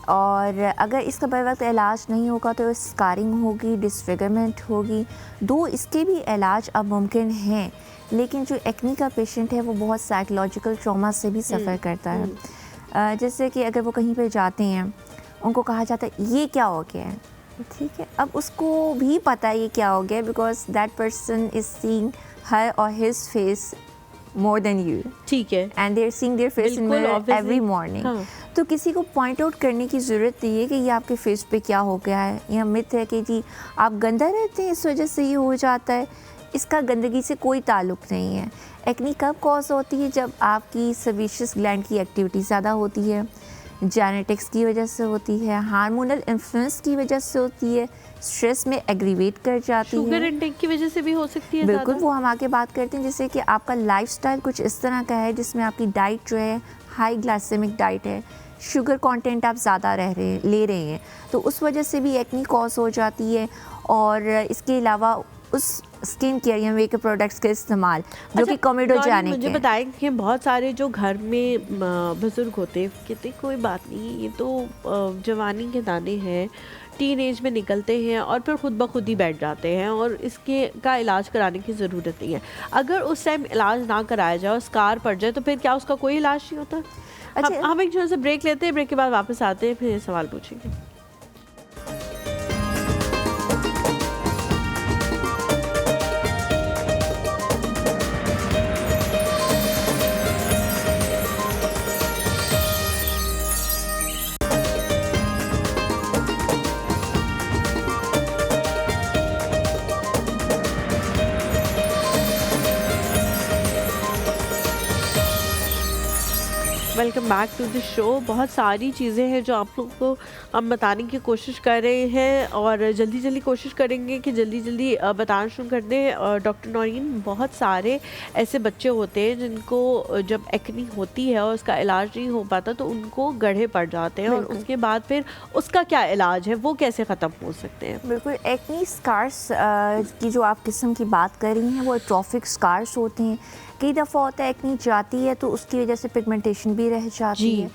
और अगर इसका बर वक्त इलाज नहीं होगा तो स्कारिंग होगी, डिसफिगरमेंट होगी। दो इसके भी इलाज अब मुमकिन हैं, लेकिन जो एक्नी का पेशेंट है वो बहुत साइकोलॉजिकल ट्रॉमा से भी सफ़र करता है। जैसे कि अगर वो कहीं पे जाते हैं, उनको कहा जाता है ये क्या हो गया है, ठीक है। अब उसको भी पता है ये क्या हो गया, because that person is seeing her और his face more than you, ठीक है, and they are seeing their face in mirror every morning. तो किसी को पॉइंट आउट करने की ज़रूरत नहीं है कि ये आपके फेस पे क्या हो गया है। यह मिथ है कि जी आप गंदा रहते हैं इस वजह से ये हो जाता है। इसका गंदगी से कोई ताल्लुक़ नहीं है। एक्नी कब कॉज होती है? जब आपकी सेबेशियस ग्लैंड की एक्टिविटी ज़्यादा होती है, जेनेटिक्स की वजह से होती है, हार्मोनल इन्फ्लुएंस की वजह से होती है, स्ट्रेस में एग्रीवेट कर जाती है, शुगर इंटेक की वजह से भी हो सकती है। बिल्कुल, वो हम आगे बात करते हैं। जैसे कि आपका लाइफस्टाइल कुछ इस तरह का है जिसमें आपकी डाइट जो है हाई ग्लाइसेमिक डाइट है, शुगर कंटेंट आप ज़्यादा ले रहे हैं, तो उस वजह से भी एक्नी कॉज हो जाती है। और इसके अलावा उस स्किन केयर या मेकअप प्रोडक्ट्स के इस्तेमाल जो कि कॉमेडोजेनिक है। मुझे बताएं कि बहुत सारे जो घर में बुजुर्ग होते हैं कहते कोई बात नहीं, ये तो जवानी के दाने हैं, टीन एज में निकलते हैं और फिर खुद ब खुद ही बैठ जाते हैं और इसके का इलाज कराने की ज़रूरत नहीं है। अगर उस टाइम इलाज ना कराया जाए और स्कार पड़ जाए तो फिर क्या उसका कोई इलाज नहीं होता? अच्छा, हम एक छोटा सा ब्रेक लेते हैं, ब्रेक के बाद वापस आते हैं, फिर सवाल पूछेंगे। Welcome back to the show. बहुत सारी चीज़ें हैं जो आप लोगों को हम बताने की कोशिश कर रहे हैं और जल्दी जल्दी कोशिश करेंगे कि जल्दी जल्दी बताना शुरू कर दें। डॉक्टर नौरीन, बहुत सारे ऐसे बच्चे होते हैं जिनको जब एक्नी होती है और उसका इलाज नहीं हो पाता तो उनको गड्ढे पड़ जाते हैं और उसके बाद फिर उसका क्या इलाज है, वो कैसे ख़त्म हो सकते हैं? बिल्कुल, एक्नी स्कार्स की जो आप किस्म की बात कर रही हैं वो एट्रोफिक स्कार्स होते हैं। कई दफ़ा होता है एक्नी जाती है तो उसकी वजह से पिगमेंटेशन भी रह जाती है।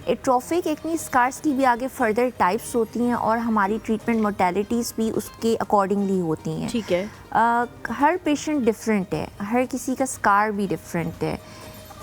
एट्रोफिक एक्नी स्कार्स की भी आगे फर्दर टाइप्स होती हैं और हमारी ट्रीटमेंट मोडालिटीज़ भी उसके अकॉर्डिंगली होती हैं, ठीक है। हर पेशेंट डिफरेंट है, हर किसी का स्कार भी डिफरेंट है।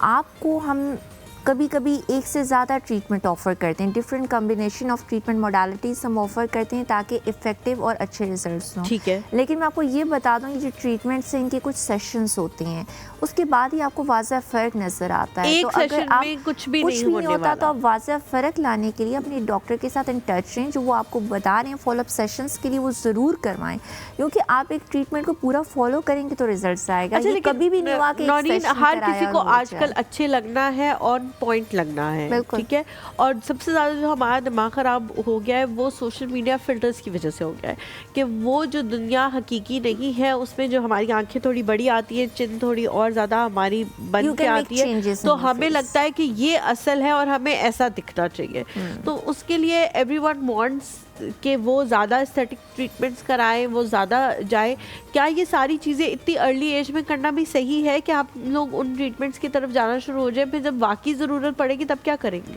आपको हम कभी कभी एक से ज़्यादा ट्रीटमेंट ऑफ़र करते हैं, different combination of treatment modalities हम ऑफ़र करते हैं ताकि इफ़ेक्टिव और अच्छे रिजल्ट्स हों, ठीक है। लेकिन मैं आपको ये बता दूँ, ये जो ट्रीटमेंट्स हैं इनके कुछ सेशंस होते हैं, उसके बाद ही आपको वाज़ह फ़र्क नज़र आता है। एक तो अगर आप कुछ भी नहीं होता तो आप वाज़ह फ़र्क लाने के लिए अपने डॉक्टर के साथ इन टच रहें, जो वो आपको बता रहे हैं फॉलोअप सेशंस के लिए वो ज़रूर करवाएं, क्योंकि आप एक ट्रीटमेंट को पूरा फॉलो करेंगे तो रिजल्ट आएगा। अच्छा, कभी भी नहीं हुआ कि हर किसी को आजकल अच्छे लगना है और पॉइंट लगना है, बिल्कुल। ठीक है। और सबसे ज़्यादा जो हमारा दिमाग ख़राब हो गया है वो सोशल मीडिया फ़िल्टर्स की वजह से हो गया है कि वो जो दुनिया हकीकी नहीं है उसमें जो हमारी आंखें थोड़ी बड़ी आती है, चिन थोड़ी और ज़्यादा हमारी बन You के can make आती है, changes in तो your हमें face. लगता है कि ये असल है और हमें ऐसा दिखना चाहिए। तो उसके लिए एवरीवन वांट्स कि वो ज़्यादा एस्थेटिक ट्रीटमेंट्स कराएं, वो ज़्यादा जाए। क्या ये सारी चीज़ें इतनी अर्ली एज में करना भी सही है कि आप लोग उन ट्रीटमेंट्स की तरफ जाना शुरू हो जाए, फिर जब वाकई ज़रूरत पड़ेगी तब क्या करेंगे?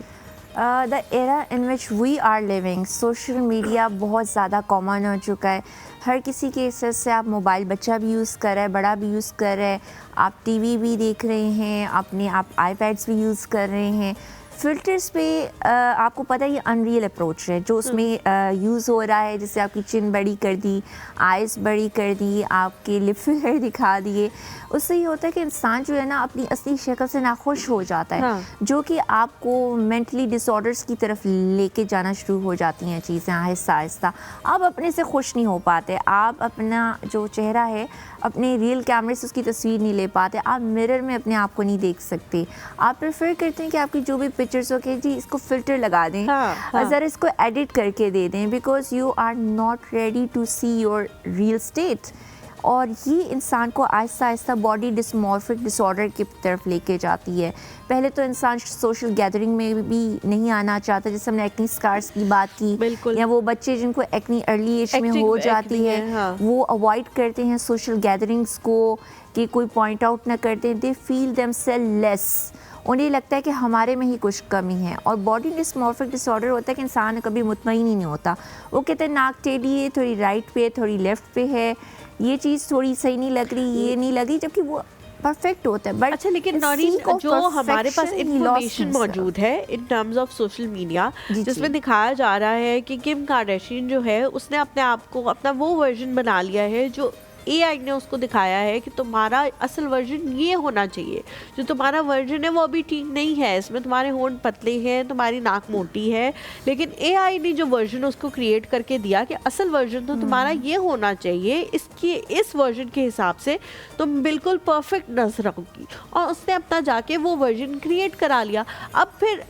The era in which we are living, social media बहुत ज़्यादा कॉमन हो चुका है। हर किसी के एक्सेस से आप मोबाइल, बच्चा भी यूज़ कर रहा है, बड़ा भी यूज़ कर रहा है, आप टीवी भी देख रहे हैं, अपने आप आईपैड्स भी यूज़ कर रहे हैं। फ़िल्टर्स पे आपको पता है ये अनरियल अप्रोच है जो उसमें यूज़ हो रहा है, जिससे आपकी चिन बड़ी कर दी, आइज़ बड़ी कर दी, आपके लिप फिलर दिखा दिए। उससे ये होता है कि इंसान जो है ना अपनी असली शक्ल से नाखुश हो जाता है। हाँ। जो कि आपको मेंटली डिसऑर्डर्स की तरफ लेके जाना शुरू हो जाती हैं चीज़ें आहिस्ता आहिस्ता। आप अपने से खुश नहीं हो पाते, आप अपना जो चेहरा है अपने रियल कैमरे से उसकी तस्वीर नहीं ले पाते, आप मिरर में अपने आप को नहीं देख सकते। आप प्रेफर करते हैं कि आपकी जो भी पिक्चर्स हो कि जी इसको फ़िल्टर लगा दें, हाँ। ज़रा इसको एडिट करके दे दें, because you are not ready to see your real state. और ये इंसान को Aahista Aahista body dysmorphic disorder की तरफ लेके जाती है। पहले तो इंसान सोशल गैदरिंग में भी नहीं आना चाहता, जैसे हमने एक्नी स्कार्स की बात की, बिल्कुल। या वो बच्चे जिनको एक्नी अर्ली एज में Acting- हो जाती acne है, है, हाँ। वो अवॉइड करते हैं सोशल गैदरिंग्स को कि कोई पॉइंट आउट ना करते हैं। दे फील देमसेल्फ लेस, उन्हें लगता है कि हमारे में ही कुछ कमी है। और बॉडी डिस्मॉर्फिक डिसऑर्डर होता है कि इंसान कभी मुतमईन ही नहीं होता। वो कहते हैं नाक टेढ़ी है, थोड़ी राइट पे, थोड़ी लेफ्ट पे है, ये चीज़ थोड़ी सही नहीं लग रही, ये नहीं लग रही, जबकि वो परफेक्ट होता है। बट अच्छा, लेकिन नॉरीन जो हमारे पास इंफॉर्मेशन मौजूद है in terms of social media, जी, जिसमें जी। दिखाया जा रहा है कि किम कार्दाशियन जो है उसने अपने आप को अपना वो वर्जन बना लिया है जो AI ने उसको दिखाया है कि तुम्हारा असल वर्जन ये होना चाहिए, जो तुम्हारा वर्जन है वो अभी ठीक नहीं है, इसमें तुम्हारे होंठ पतले हैं, तुम्हारी नाक मोटी है, लेकिन AI ने जो वर्जन उसको क्रिएट करके दिया कि असल वर्जन तो तुम्हारा ये होना चाहिए, इसकी इस वर्जन के हिसाब से तुम बिल्कुल परफेक्ट नजर आओगी। और उसने अपना जाके वो वर्जन क्रिएट करा लिया। अब फिर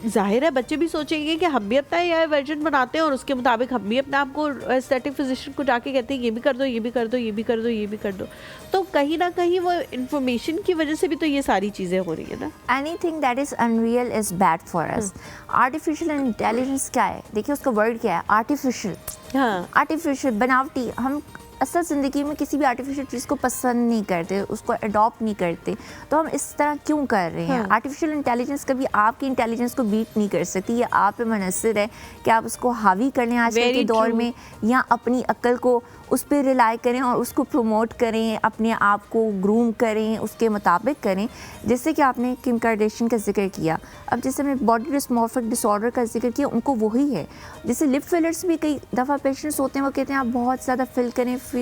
जाहिर है बच्चे भी सोचेंगे कि हम भी अपना AI वर्जन बनाते हैं और उसके मुताबिक हम भी अपने आप को एस्थेटिक फिजिशियन को जाके कहते हैं ये भी कर दो, ये भी कर दो, ये भी कर दो, ये भी कर दो। तो कहीं ना कहीं वो इंफॉर्मेशन की वजह से भी तो ये सारी चीजें हो रही है ना। Anything that is unreal is bad for us. Artificial intelligence क्या है? देखिए उसका वर्ड क्या है, आर्टिफिशियल। हाँ, आर्टिफिशियल, बनावटी। हम असल ज़िंदगी में किसी भी आर्टिफिशियल चीज़ को पसंद नहीं करते, उसको अडॉप्ट नहीं करते, तो हम इस तरह क्यों कर रहे हैं? आर्टिफिशियल इंटेलिजेंस कभी आपकी इंटेलिजेंस को बीट नहीं कर सकती। ये आप पे मुनहसर है कि आप उसको हावी कर लें आजकल Very के दौर true. में, या अपनी अक्ल को उस पर रिलाई करें और उसको प्रमोट करें, अपने आप को ग्रूम करें, उसके मुताबिक करें। जैसे कि आपने किम कार्दाशियन का जिक्र किया, अब जैसे हमने बॉडी डिस्मॉर्फिक डिसऑर्डर का जिक्र किया, उनको वही है। जैसे लिप फिलर्स भी कई दफ़ा पेशेंट्स होते हैं, वो कहते हैं आप बहुत ज़्यादा फील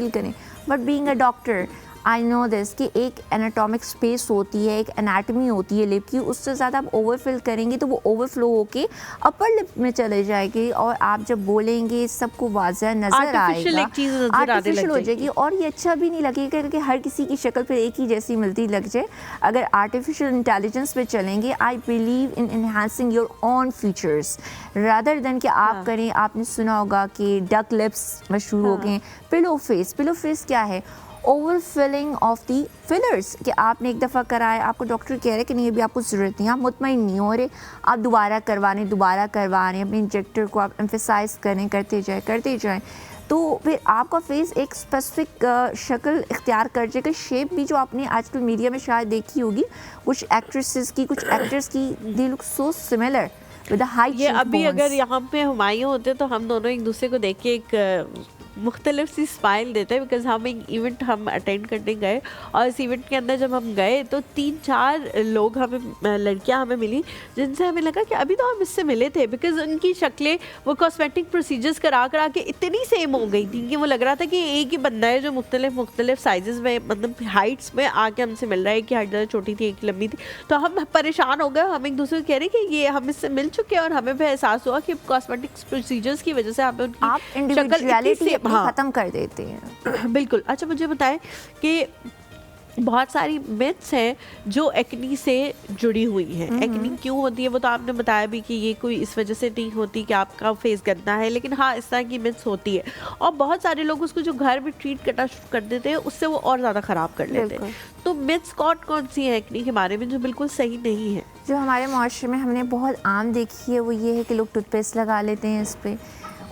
करें, but being a doctor I know this कि एक एनाटॉमिक स्पेस होती है, एक एनाटमी होती है लिप की, उससे ज़्यादा आप ओवरफिल करेंगे तो वो ओवरफ्लो होके अपर लिप में चले जाएगी और आप जब बोलेंगे सबको वाज़ह नज़र Artificial एक चीज़ नज़र आने आएगा, लग हो जाएगी। और ये अच्छा भी नहीं लगेगा कि हर किसी की शक्ल पर एक ही जैसी मिलती लग जाए। अगर आर्टिफिशियल इंटेलिजेंस पे चलेंगे, I believe in enhancing your own features rather than कि आप करें। आपने सुना होगा कि डक लिप्स मशहूर हो गए। पिलो फेस क्या है? Over filling of the fillers, कि आपने एक दफ़ा कराया, आपको डॉक्टर कह रहे हैं कि नहीं अभी आपको ज़रूरत नहीं, आप मुतमईन नहीं हो रहे, आप दोबारा करवा रहे, अपने इंजेक्टर को आप एम्फेसाइज करें, करते जाएं, तो फिर आपका फेस एक स्पेसिफिक शक्ल इख्तियार कर जाएगा। शेप भी जो आपने आजकल मीडिया में शायद देखी होगी, कुछ एक्ट्रेसेस की, कुछ एक्टर्स की, they look so similar with the high ये अभी अगर यहाँ पे हुमायूं होते तो हम दोनों एक दूसरे को देख के एक मुख्तलिफ सी स्माइल देते हैं, बिकॉज हम एक इवेंट हम अटेंड करने गए और इस इवेंट के अंदर जब हम गए तो 3-4 लोग हमें, लड़कियां हमें मिली, जिनसे हमें लगा कि अभी तो हम इससे मिले थे, बिकॉज उनकी शक्लें वो कॉस्मेटिक प्रोसीजर्स करा के इतनी सेम हो गई थी कि वो लग रहा था कि एक ही बंदा है जो मुख्तलिफ साइजेस में, मतलब हाइट्स में आके हमसे मिल रहा है। कि हाइट ज़्यादा छोटी थी, एक लंबी थी, तो हम परेशान हो गए। हम एक दूसरे को कह रहे कि ये हम इससे मिल चुके हैं और हमें भी एहसास हुआ कि कॉस्मेटिक प्रोसीजर्स की वजह से हमें आप इंडिविजुअलिटी खत्म कर देते हैं। बिल्कुल। अच्छा, मुझे बताएं कि बहुत सारी मिथ्स हैं जो एक्नी से जुड़ी हुई हैं। एक्नी क्यों होती है वो तो आपने बताया भी कि ये कोई इस वजह से नहीं होती कि आपका फेस गंदा है, लेकिन हाँ इस तरह की मिथ्स होती है और बहुत सारे लोग उसको जो घर में ट्रीट करना शुरू कर देते हैं उससे वो और ज़्यादा ख़राब कर लेते हैं। तो मिथ्स कौन कौन सी हैं एक्नी के बारे में जो बिल्कुल सही नहीं है? जो हमारे माशरे में हमने बहुत आम देखी है वो ये है कि लोग टूथपेस्ट लगा लेते हैं इस पर,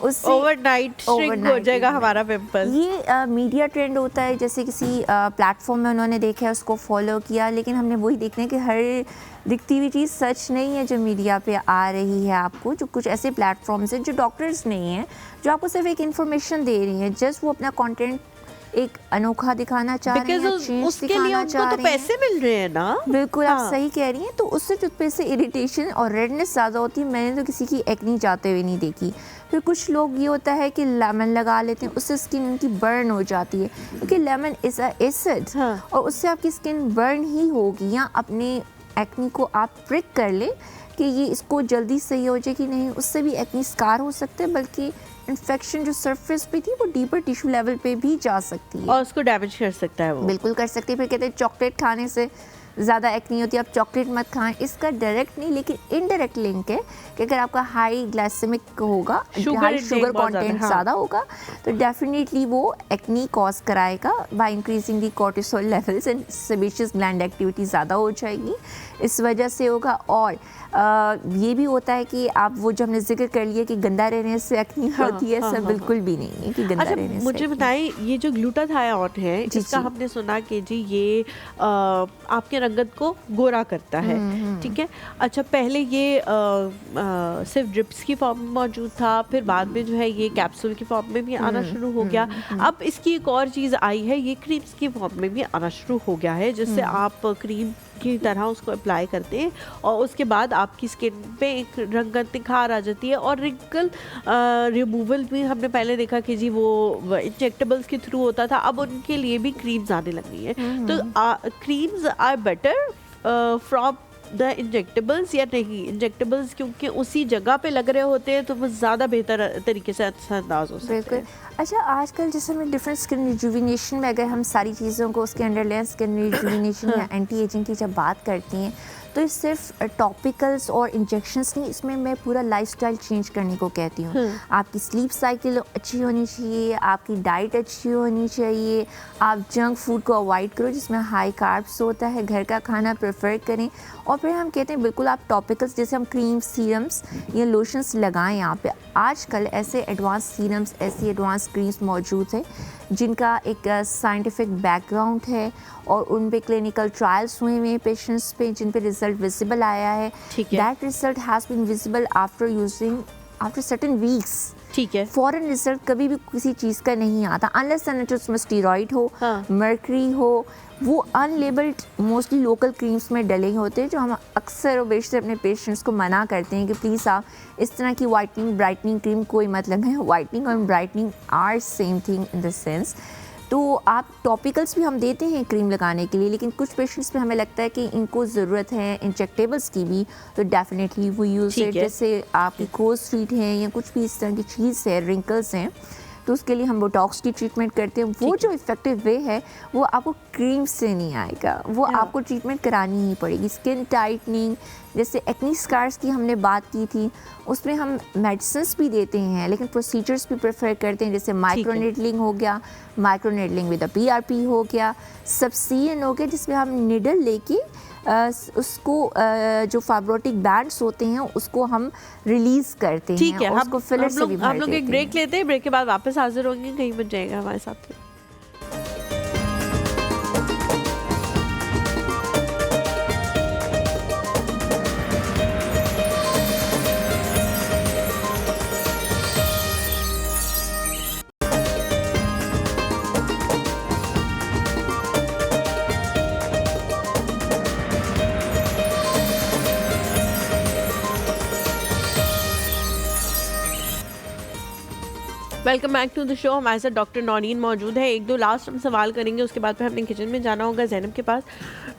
उससे ओवरनाइट श्रिंक हो जाएगा हमारा पिंपल। ये मीडिया ट्रेंड होता है, जैसे किसी प्लेटफॉर्म में उन्होंने देखा है उसको फॉलो किया, लेकिन हमने वही देखना है कि हर दिखती हुई चीज़ सच नहीं है जो मीडिया पे आ रही है आपको। जो कुछ ऐसे प्लेटफॉर्म्स हैं जो डॉक्टर्स नहीं हैं, जो आपको सिर्फ एक इन्फॉर्मेशन दे रही हैं, जस्ट वो अपना कंटेंट एक अनोखा दिखाना चाह रहे हैं, चेंज उसके लिए दिखाना उनको चाह तो रहे हैं। पैसे मिल रहे हैं ना। बिल्कुल हाँ। आप सही कह रही हैं। तो उससे टूथपेस्ट से इरिटेशन और रेडनेस ज़्यादा होती है। मैंने तो किसी की एक्नी जाते हुए नहीं देखी। फिर कुछ लोग ये होता है कि लेमन लगा लेते हैं, उससे स्किन उनकी बर्न हो जाती है, क्योंकि लेमन इज़ अ एसिड हाँ। और उससे आपकी स्किन बर्न ही होगी। या अपने एक्नी को आप प्रिक कर लें कि ये इसको जल्दी सही हो जाएगी, नहीं उससे भी एक्नी स्कार हो सकते हैं, बल्कि इन्फेक्शन जो सरफेस पे थी वो डीपर टिश्यू लेवल पे भी जा सकती है और उसको डैमेज कर सकता है वो। बिल्कुल कर सकती है। फिर कहते हैं चॉकलेट खाने से ज़्यादा एक्नी होती है, आप चॉकलेट मत खाएं। इसका डायरेक्ट नहीं लेकिन इनडायरेक्ट लिंक है कि अगर आपका हाई ग्लाइसेमिक होगा, हाई शुगर कंटेंट ज़्यादा होगा, तो डेफिनेटली वो एक्नी कॉज कराएगा by increasing the cortisol levels and sebaceous gland activity ज़्यादा हो जाएगी, इस वजह से होगा। और ये भी होता है कि आप वो जो हमने जिक्र कर लिया कि गंदा रहने से एक्नी होती है, सब बिल्कुल भी नहीं है कि गंदा रहने से। मुझे बताएं, ये जो ग्लूटाथायोन है इसका हमने सुना कि जी ये आपके रंगत को गोरा करता है, ठीक है। अच्छा, पहले ये सिर्फ ड्रिप्स की फॉर्म में मौजूद था, फिर बाद में जो है ये कैप्सूल की फॉर्म में भी आना शुरू हो गया। अब इसकी एक और चीज़ आई है, ये क्रीम्स की फॉर्म में भी आना शुरू हो गया है, जिससे आप क्रीम की तरह उसको अप्लाई करते हैं और उसके बाद आपकी स्किन पे एक रंगत निखार आ जाती है। और रिंकल रिमूवल भी हमने पहले देखा कि जी वो इंजेक्टेबल्स के थ्रू होता था, अब उनके लिए भी क्रीम्स आने लगी हैं। तो creams are better from the injectables या नहीं? इंजेक्टेबल्स क्योंकि उसी जगह पे लग रहे होते हैं तो वो ज़्यादा बेहतर तरीके से असरअंदाज हो सकते हैं। अच्छा, आजकल जैसे हमें डिफरेंट स्किन रिजुविनेशन में अगर हम सारी चीज़ों को उसके अंडर लें, स्किन रिजुविनेशन या एंटी एजिंग की जब बात करती हैं, तो ये सिर्फ टॉपिकल्स और इंजेक्शंस नहीं, इसमें मैं पूरा लाइफस्टाइल चेंज करने को कहती हूँ। आपकी स्लीप साइकिल अच्छी होनी चाहिए, आपकी डाइट अच्छी होनी चाहिए, आप जंक फूड को अवॉइड करो जिसमें हाई कार्ब्स होता है, घर का खाना प्रेफर करें। और फिर हम कहते हैं बिल्कुल आप टॉपिकल्स जैसे हम क्रीम, सीरम्स या लोशंस लगाएं। यहाँ पे आजकल ऐसे एडवांस सीरम्स, ऐसी एडवांस क्रीम्स मौजूद है जिनका एक साइंटिफिक बैकग्राउंड है और उन पे क्लिनिकल ट्रायल्स हुए हैं पेशेंट्स पे, जिन पे रिजल्ट विजिबल आया है। That result has been visible after using after certain weeks. ठीक है, फॉरेन रिजल्ट कभी भी किसी चीज़ का नहीं आता अनलेस एंड अनटिल उसमें स्टीरॉइड हो, मर्करी हो, वो अनलेबल्ड मोस्टली लोकल क्रीम्स में डले होते हैं, जो हम अक्सर और बेशतर अपने पेशेंट्स को मना करते हैं कि प्लीज़ आप इस तरह की वाइटनिंग ब्राइटनिंग क्रीम कोई मतलब है। वाइटनिंग और brightening are same thing in the sense. तो आप टॉपिकल्स भी हम देते हैं क्रीम लगाने के लिए, लेकिन कुछ पेशेंट्स में हमें लगता है कि इनको ज़रूरत है इंजेक्टेबल्स की भी, तो डेफिनेटली वो यूज़ है। जैसे आपकी क्रोज फीट है या कुछ भी इस तरह की चीज़ है, रिंकल्स हैं, तो उसके लिए हम बोटॉक्स की ट्रीटमेंट करते हैं। वो जो इफेक्टिव वे है वो आपको क्रीम से नहीं आएगा, वो आपको ट्रीटमेंट करानी ही पड़ेगी। स्किन टाइटनिंग, जैसे एक्नी स्कार्स की हमने बात की थी, उसमें हम मेडिसिन्स भी देते हैं, लेकिन प्रोसीजर्स भी प्रेफर करते हैं, जैसे माइक्रोनेडलिंग हो गया, माइक्रोनेडलिंग विद PRP हो गया, सबसियन हो गया, जिसमें हम निडल लेके उसको जो फाइब्रोटिक बैंड्स होते हैं उसको हम रिलीज करते हैं। ठीक है, उसको फिलर से भी भर हम लोग एक ब्रेक लेते हैं, ब्रेक के बाद वापस हाजिर होंगे, कहीं बच जाएगा हमारे साथ में। Welcome back to the show. हमारे साथ डॉक्टर नौरीन मौजूद है। एक दो लास्ट हम सवाल करेंगे, उसके बाद फिर हमने किचन में जाना होगा ज़ैनब के पास।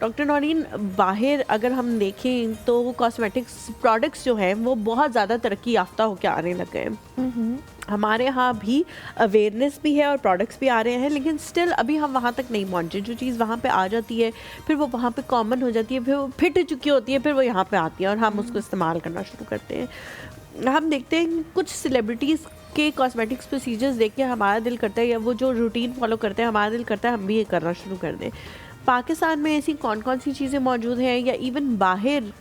डॉक्टर नौरीन, बाहर अगर हम देखें तो कॉस्मेटिक्स प्रोडक्ट्स जो हैं वो बहुत ज़्यादा तरक्की याफ्ता होकर आने लग गए हैं। हमारे यहाँ भी अवेयरनेस भी है और प्रोडक्ट्स भी आ रहे हैं, लेकिन स्टिल अभी हम वहाँ तक नहीं पहुँचे। जो चीज़ वहाँ पे आ जाती है फिर वो वहाँ पे कॉमन हो जाती है, फिर वो फिट चुकी होती है, फिर वो यहाँ पे आती है और हम उसको इस्तेमाल करना शुरू करते हैं। हम देखते हैं कुछ सेलिब्रिटीज़ के कॉस्मेटिक्स प्रोसीजर्स देख के हमारा दिल करता है, या वो जो रूटीन फॉलो करते हैं हमारा दिल करता है हम भी ये करना शुरू कर दें। पाकिस्तान में ऐसी कौन कौन सी चीज़ें मौजूद हैं, या इवन बाहर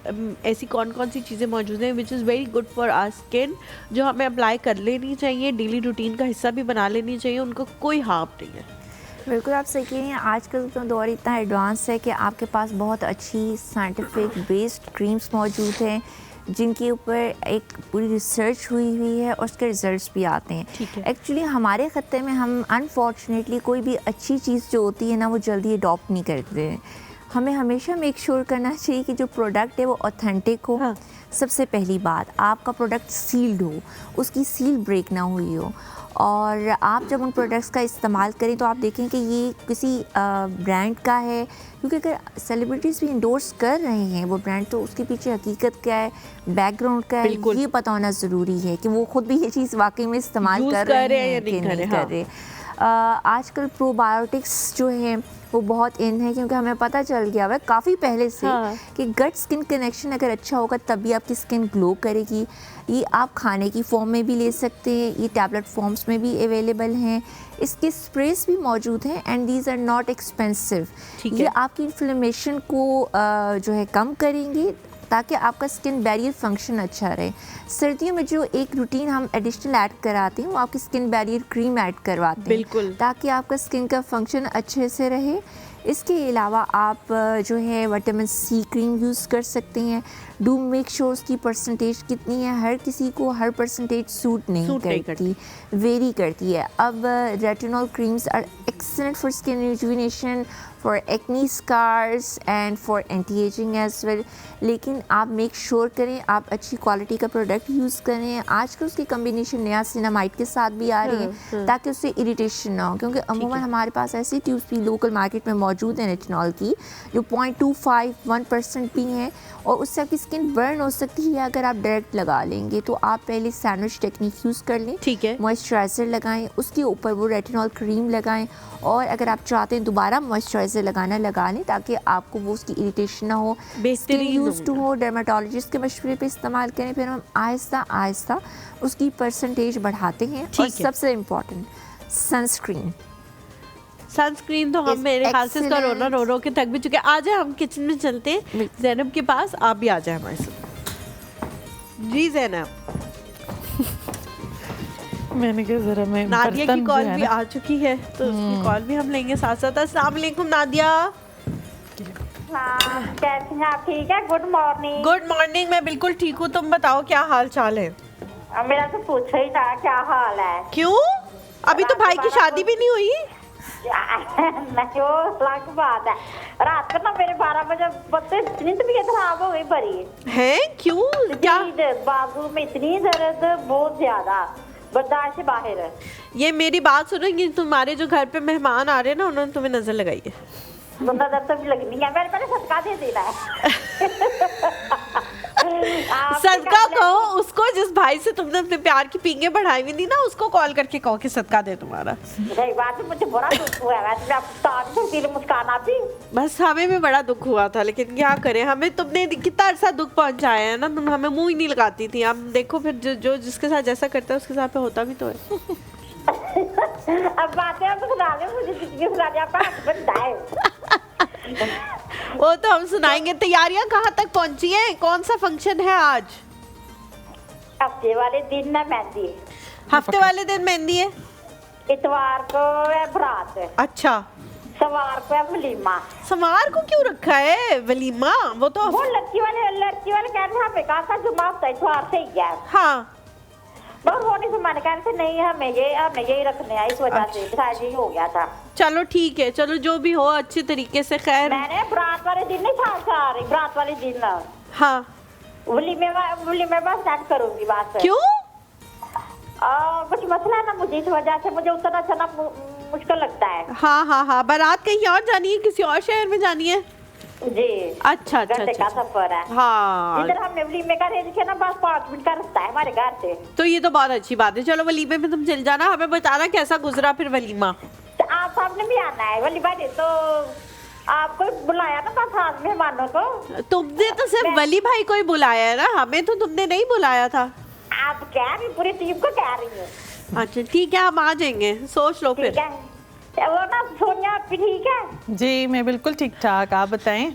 ऐसी कौन कौन सी चीज़ें मौजूद हैं which is very good for our skin, जो हमें अप्लाई कर लेनी चाहिए, डेली रूटीन का हिस्सा भी बना लेनी चाहिए, उनको कोई हार्म नहीं है? बिल्कुल आप सही कह रही हैं। आजकल तो दौर इतना एडवांस है कि आपके पास बहुत अच्छी साइंटिफिक बेस्ड क्रीम्स मौजूद हैं जिनके ऊपर एक पूरी रिसर्च हुई है और उसके रिजल्ट्स भी आते हैं। ठीक है। एक्चुअली हमारे ख़त्ते में हम अनफॉर्चुनेटली कोई भी अच्छी चीज़ जो होती है ना वो जल्दी अडॉप्ट नहीं करते हैं। हमें हमेशा मेक श्योर करना चाहिए कि जो प्रोडक्ट है वो ऑथेंटिक हो। हाँ। सबसे पहली बात, आपका प्रोडक्ट सील्ड हो, उसकी सील ब्रेक ना हुई हो, और आप जब उन प्रोडक्ट्स का इस्तेमाल करें तो आप देखें कि ये किसी ब्रांड का है, क्योंकि अगर सेलिब्रिटीज़ भी इंडोर्स कर रहे हैं वो ब्रांड तो उसके पीछे हकीकत क्या है, बैकग्राउंड क्या है, ये पता होना ज़रूरी है कि वो खुद भी ये चीज़ वाकई में इस्तेमाल कर रहे हैं कि नहीं कर रहे। आजकल प्रोबायोटिक्स जो है वो बहुत इन है, क्योंकि हमें पता चल गया है काफ़ी पहले से कि गट स्किन कनेक्शन अगर अच्छा होगा तभी आपकी स्किन ग्लो करेगी। ये आप खाने की फॉर्म में भी ले सकते हैं, ये टैबलेट फॉर्म्स में भी अवेलेबल हैं, इसके स्प्रेस भी मौजूद हैं and these are not expensive. ये आपकी इन्फ्लेमेशन को जो है कम करेंगे ताकि आपका स्किन बैरियर फंक्शन अच्छा रहे। सर्दियों में जो एक रूटीन हम एडिशनल ऐड कराते हैं वो आपकी स्किन बैरियर क्रीम ऐड करवाते हैं, बिल्कुल, ताकि आपका स्किन का फंक्शन अच्छे से रहे। इसके अलावा आप जो है विटामिन सी क्रीम यूज़ कर सकते हैं। डू मेक श्योर उसकी परसेंटेज कितनी है, हर किसी को हर परसेंटेज सूट नहीं करती, वेरी करती है। अब retinol creams are excellent for skin rejuvenation, for acne scars and for anti aging as well. लेकिन आप मेक श्योर करें आप अच्छी क्वालिटी का प्रोडक्ट यूज़ करें। आजकल उसकी कम्बिनेशन नया सिनामाइड के साथ भी आ रही है ताकि उससे इरिटेशन ना हो, क्योंकि अमूमन हमारे पास ऐसी ट्यूब्स भी लोकल मार्केट में मौजूद हैं रेटिनॉल की जो 0.25-1% भी हैं, और उससे आपकी स्किन बर्न हो सकती है अगर आप डायरेक्ट लगा लेंगे। तो आप पहले सैंडविच टेक्निक यूज़ कर लें, ठीक है, मॉइस्चराइज़र लगाएं, उसके ऊपर वो रेटिनॉल क्रीम लगाएं, और अगर आप चाहते हैं दोबारा मॉइस्चराइज़र लगाना लगा लें ताकि आपको वो उसकी इरिटेशन ना हो, स्किन यूज टू हो। डर्माटोलॉजिस्ट के मशवरे पे इस्तेमाल करें, फिर हम आहिस्ता आहिस्ता उसकी परसेंटेज बढ़ाते हैं। और सबसे इम्पॉर्टेंट सनस्क्रीन। सनस्क्रीन तो हम मेरे ख्याल से इसका रोना रो रो के थक भी चुके हैं। आ जाए हम किचन में चलते हैं ज़ैनब के पास, आप भी आ जाए हमारे साथ। जी ज़ैनब, मैंने कहा जरा मैं नादिया की कॉल भी आ चुकी है तो उसकी कॉल भी हम लेंगे साथ साथ। अस्सलाम वालेकुम नादिया। हाँ, कैसी हैं आप? ठीक है, गुड मॉर्निंग। गुड मॉर्निंग, मैं बिल्कुल ठीक हूँ, तुम बताओ क्या हाल चाल है? मेरा तो पूछो ही था क्या हाल है। क्यों, अभी तो भाई की शादी भी नहीं हुई? नहीं, वो अलग बात है। रात को ना मेरे 12 बजे बच्चे इतनी तबीयत खराब हो गई बड़ी है। क्यों, क्या बाजू में इतनी दर्द, बहुत ज्यादा बर्दाश्त से बाहर है। ये मेरी बात सुनो कि तुम्हारे जो घर पे मेहमान आ रहे हैं ना उन्होंने तुम्हें नजर लगाई है। नजर तो भी लगनी है, मैंने पहले सदका दे देना है। सदका कहो उसको जिस भाई से तुमने अपने प्यार की पींगे बढ़ाई हुई थी ना, उसको कॉल करके कहो कि सदका दे तुम्हारा। सही बात है, मुझे बड़ा दुख हुआ है। वैसे आप मुस्कान आती, बस हमें भी बड़ा दुख हुआ था, लेकिन क्या करें, हमें तुमने कितना अर्सा दुख पहुंचाया है ना, तुम हमें मुंह ही नहीं लगाती थी। अब देखो फिर जो जिसके साथ जैसा करता है उसके साथ पे होता भी तो है। अब बातें आप सुना दे, मुझे जितनी सुना दे आपका हस्बैंड है। वो तो हम सुनाएंगे। तैयारियां कहाँ तक पहुंची हैं, कौन सा फंक्शन है आज? हफ्ते वाले दिन ना मेहंदी। हफ्ते वाले दिन मेहंदी है? इतवार को है बारात। अच्छा, सवार को है वलीमा। सवार को क्यों रखा है वलीमा? वो लड़की वाले कह रहे हैं कहा था जुम्मा हफ्ता इतवार से ही है। हाँ, वो नहीं जुम्मा ने कह रहे थे नहीं हमें यही रखने हैं, इस वजह से शायद यही हो गया था। चलो ठीक है, चलो जो भी हो अच्छे तरीके से। खैर मैंने बारात वाले दिन नहीं आ रही, बारात वाले दिन हाँ वलीमे बस सेट करूंगी बात। क्यों? कुछ मसला है ना मुझे, इस वजह से मुझे उतना चलना मुश्किल लगता है। हाँ हाँ हाँ, बारात कहीं और जानी है, किसी और शहर में जानी है? जी। अच्छा अच्छा घंटे का अच्छा। सफर है। हाँ, इधर हमने वलीमे का रेंज किया ना, बस 5 मिनट का रास्ता है हमारे घर से। तो ये तो बहुत अच्छी बात है। चलो वलीमे में तुम चल जाना, हमें बताना कैसा गुजरा फिर वलीमा। तो आप सामने भी आना है वलीमा ने, तो आपको बुलाया ना बस आज मेहमानों को। तुमने तो सिर्फ वली भाई को ही बुलाया है ना, हमें तो तुमने नहीं बुलाया था। आप कह रही, पूरी टीम को कह रही हूँ। अच्छा ठीक है, हम आ जाएंगे, सोच लो ठीक फिर। है, वो ना सोनिया आप भी ठीक है? जी मैं बिल्कुल ठीक ठाक, आप बताएं।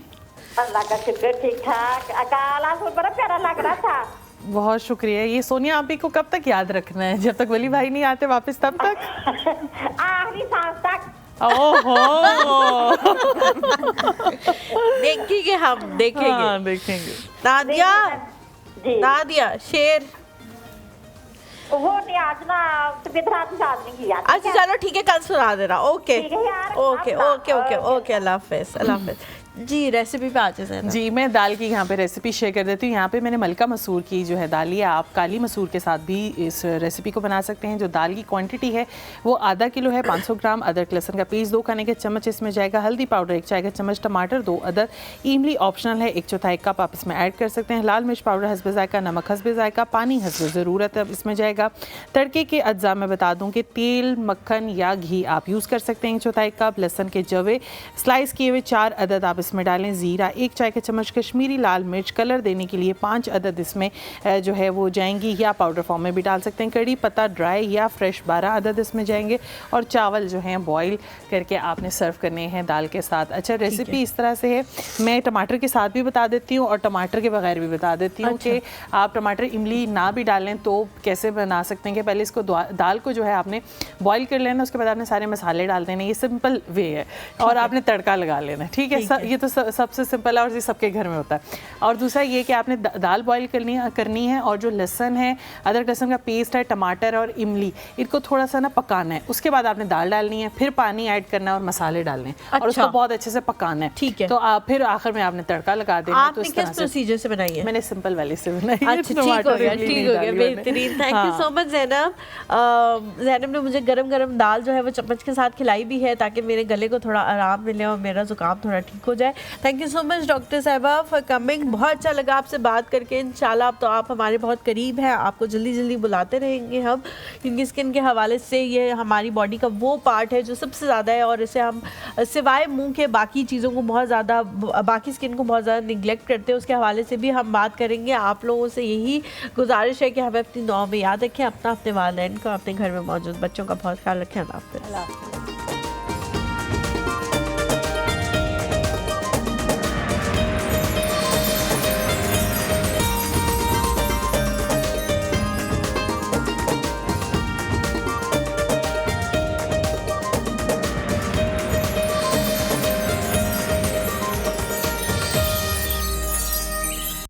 अल्लाह का शुक्र ठीक ठाक। अकाला फूल बड़ा प्यारा लग रहा था। बहुत शुक्रिया। ये सोनिया आप ही को कब तक याद रखना है, जब तक वली भाई नहीं आते वापस तब तक? आखिरी सांस तक। ओहो देखेंगे हम, देखेंगे। हाँ, देखेंगे। नादिया, जी। नादिया शेर। वो नहीं आज ना तबीयत खराब से आज नहीं किया। अच्छा चलो ठीक है, कल सुना देना। ओके ठीक है यार। ओके ओके ओके ओके, अल्लाह हाफिज, अल्लाह हाफिज। जी रेसिपी पे आ जाए। जी मैं दाल की यहाँ पे रेसिपी शेयर कर देती हूँ। यहाँ पे मैंने मलका मसूर की जो है दाल है, आप काली मसूर के साथ भी इस रेसिपी को बना सकते हैं। जो दाल की क्वांटिटी है वो आधा किलो है। 500 ग्राम अदरक लहसुन का पेस्ट, 2 खाने के चम्मच इसमें जाएगा। हल्दी पाउडर 1 चाय का चम्मच, टमाटर 2 अदर, इमली ऑप्शनल है, 1/4 कप आप इसमें ऐड कर सकते हैं। लाल मिर्च पाउडर हस्बे जायका, नमक हस्बे जायका, पानी हस्बे ज़रूरत है इसमें जाएगा। तड़के के अज्जा में बता दूँ कि तेल, मक्खन या घी आप यूज़ कर सकते हैं। 1/4 कप लहसुन के जवे स्लाइस किए हुए 4 अदद आप इसमें डालें। ज़ीरा 1 चाय का चम्मच, कश्मीरी लाल मिर्च कलर देने के लिए 5 अदद इसमें जो है वो जाएंगी, या पाउडर फॉर्म में भी डाल सकते हैं। कड़ी पत्ता ड्राई या फ्रेश 12 अदद इसमें जाएंगे। और चावल जो हैं बॉईल करके आपने सर्व करने हैं दाल के साथ। अच्छा रेसिपी इस तरह से है, मैं टमाटर के साथ भी बता देती हूँ और टमाटर के बगैर भी बता देती हूँ कि आप टमाटर इमली ना भी डालें तो कैसे बना सकते हैं। कि पहले इसको दाल को जो है आपने बॉईल कर लेना, उसके बाद आपने सारे मसाले डाल देने, ये सिंपल वे है। और आपने तड़का लगा लेना, ठीक है। ये तो सबसे सिंपल है और ये सबके घर में होता है। और दूसरा ये कि आपने दाल बॉईल करनी है और जो लहसुन है, अदरक लहसुन का पेस्ट है, टमाटर और इमली, इनको थोड़ा सा ना पकाना है। उसके बाद आपने दाल डालनी है, फिर पानी ऐड करना है और मसाले डालने हैं और उसको बहुत अच्छे से पकाना है। ठीक है। तो आप फिर आखिर में आपने तड़का लगा देना। आपने किस प्रोसीजर से बनाई है? मैंने सिंपल वाले से बनाई है। अच्छा ठीक हो गया, ठीक हो गया, बेहतरीन। Thank you so much Zainab. Zainab ने मुझे गरम गरम दाल जो है वो चम्मच के साथ खिलाई भी है ताकि मेरे गले को थोड़ा आराम मिले और मेरा जुकाम थोड़ा ठीक हो जाए। Thank you so much doctor साहिबा फॉर कमिंग। बहुत अच्छा लगा आपसे बात करके। इंशाल्लाह अब तो आप हमारे बहुत करीब हैं, आपको जल्दी जल्दी बुलाते रहेंगे हम, क्योंकि स्किन के हवाले से ये हमारी बॉडी का वो पार्ट है जो सबसे ज़्यादा है और इसे हम सिवाय मुंह के बाकी चीज़ों को बहुत ज़्यादा, बाकी स्किन को बहुत ज़्यादा निगलेक्ट करते हैं। उसके हवाले से भी हम बात करेंगे। आप लोगों से यही गुजारिश है कि हमें अपनी दुआओं में याद रखें, अपने वालिदैन को, अपने घर में मौजूद बच्चों का बहुत ख्याल रखें। अल्लाह हाफ़िज़।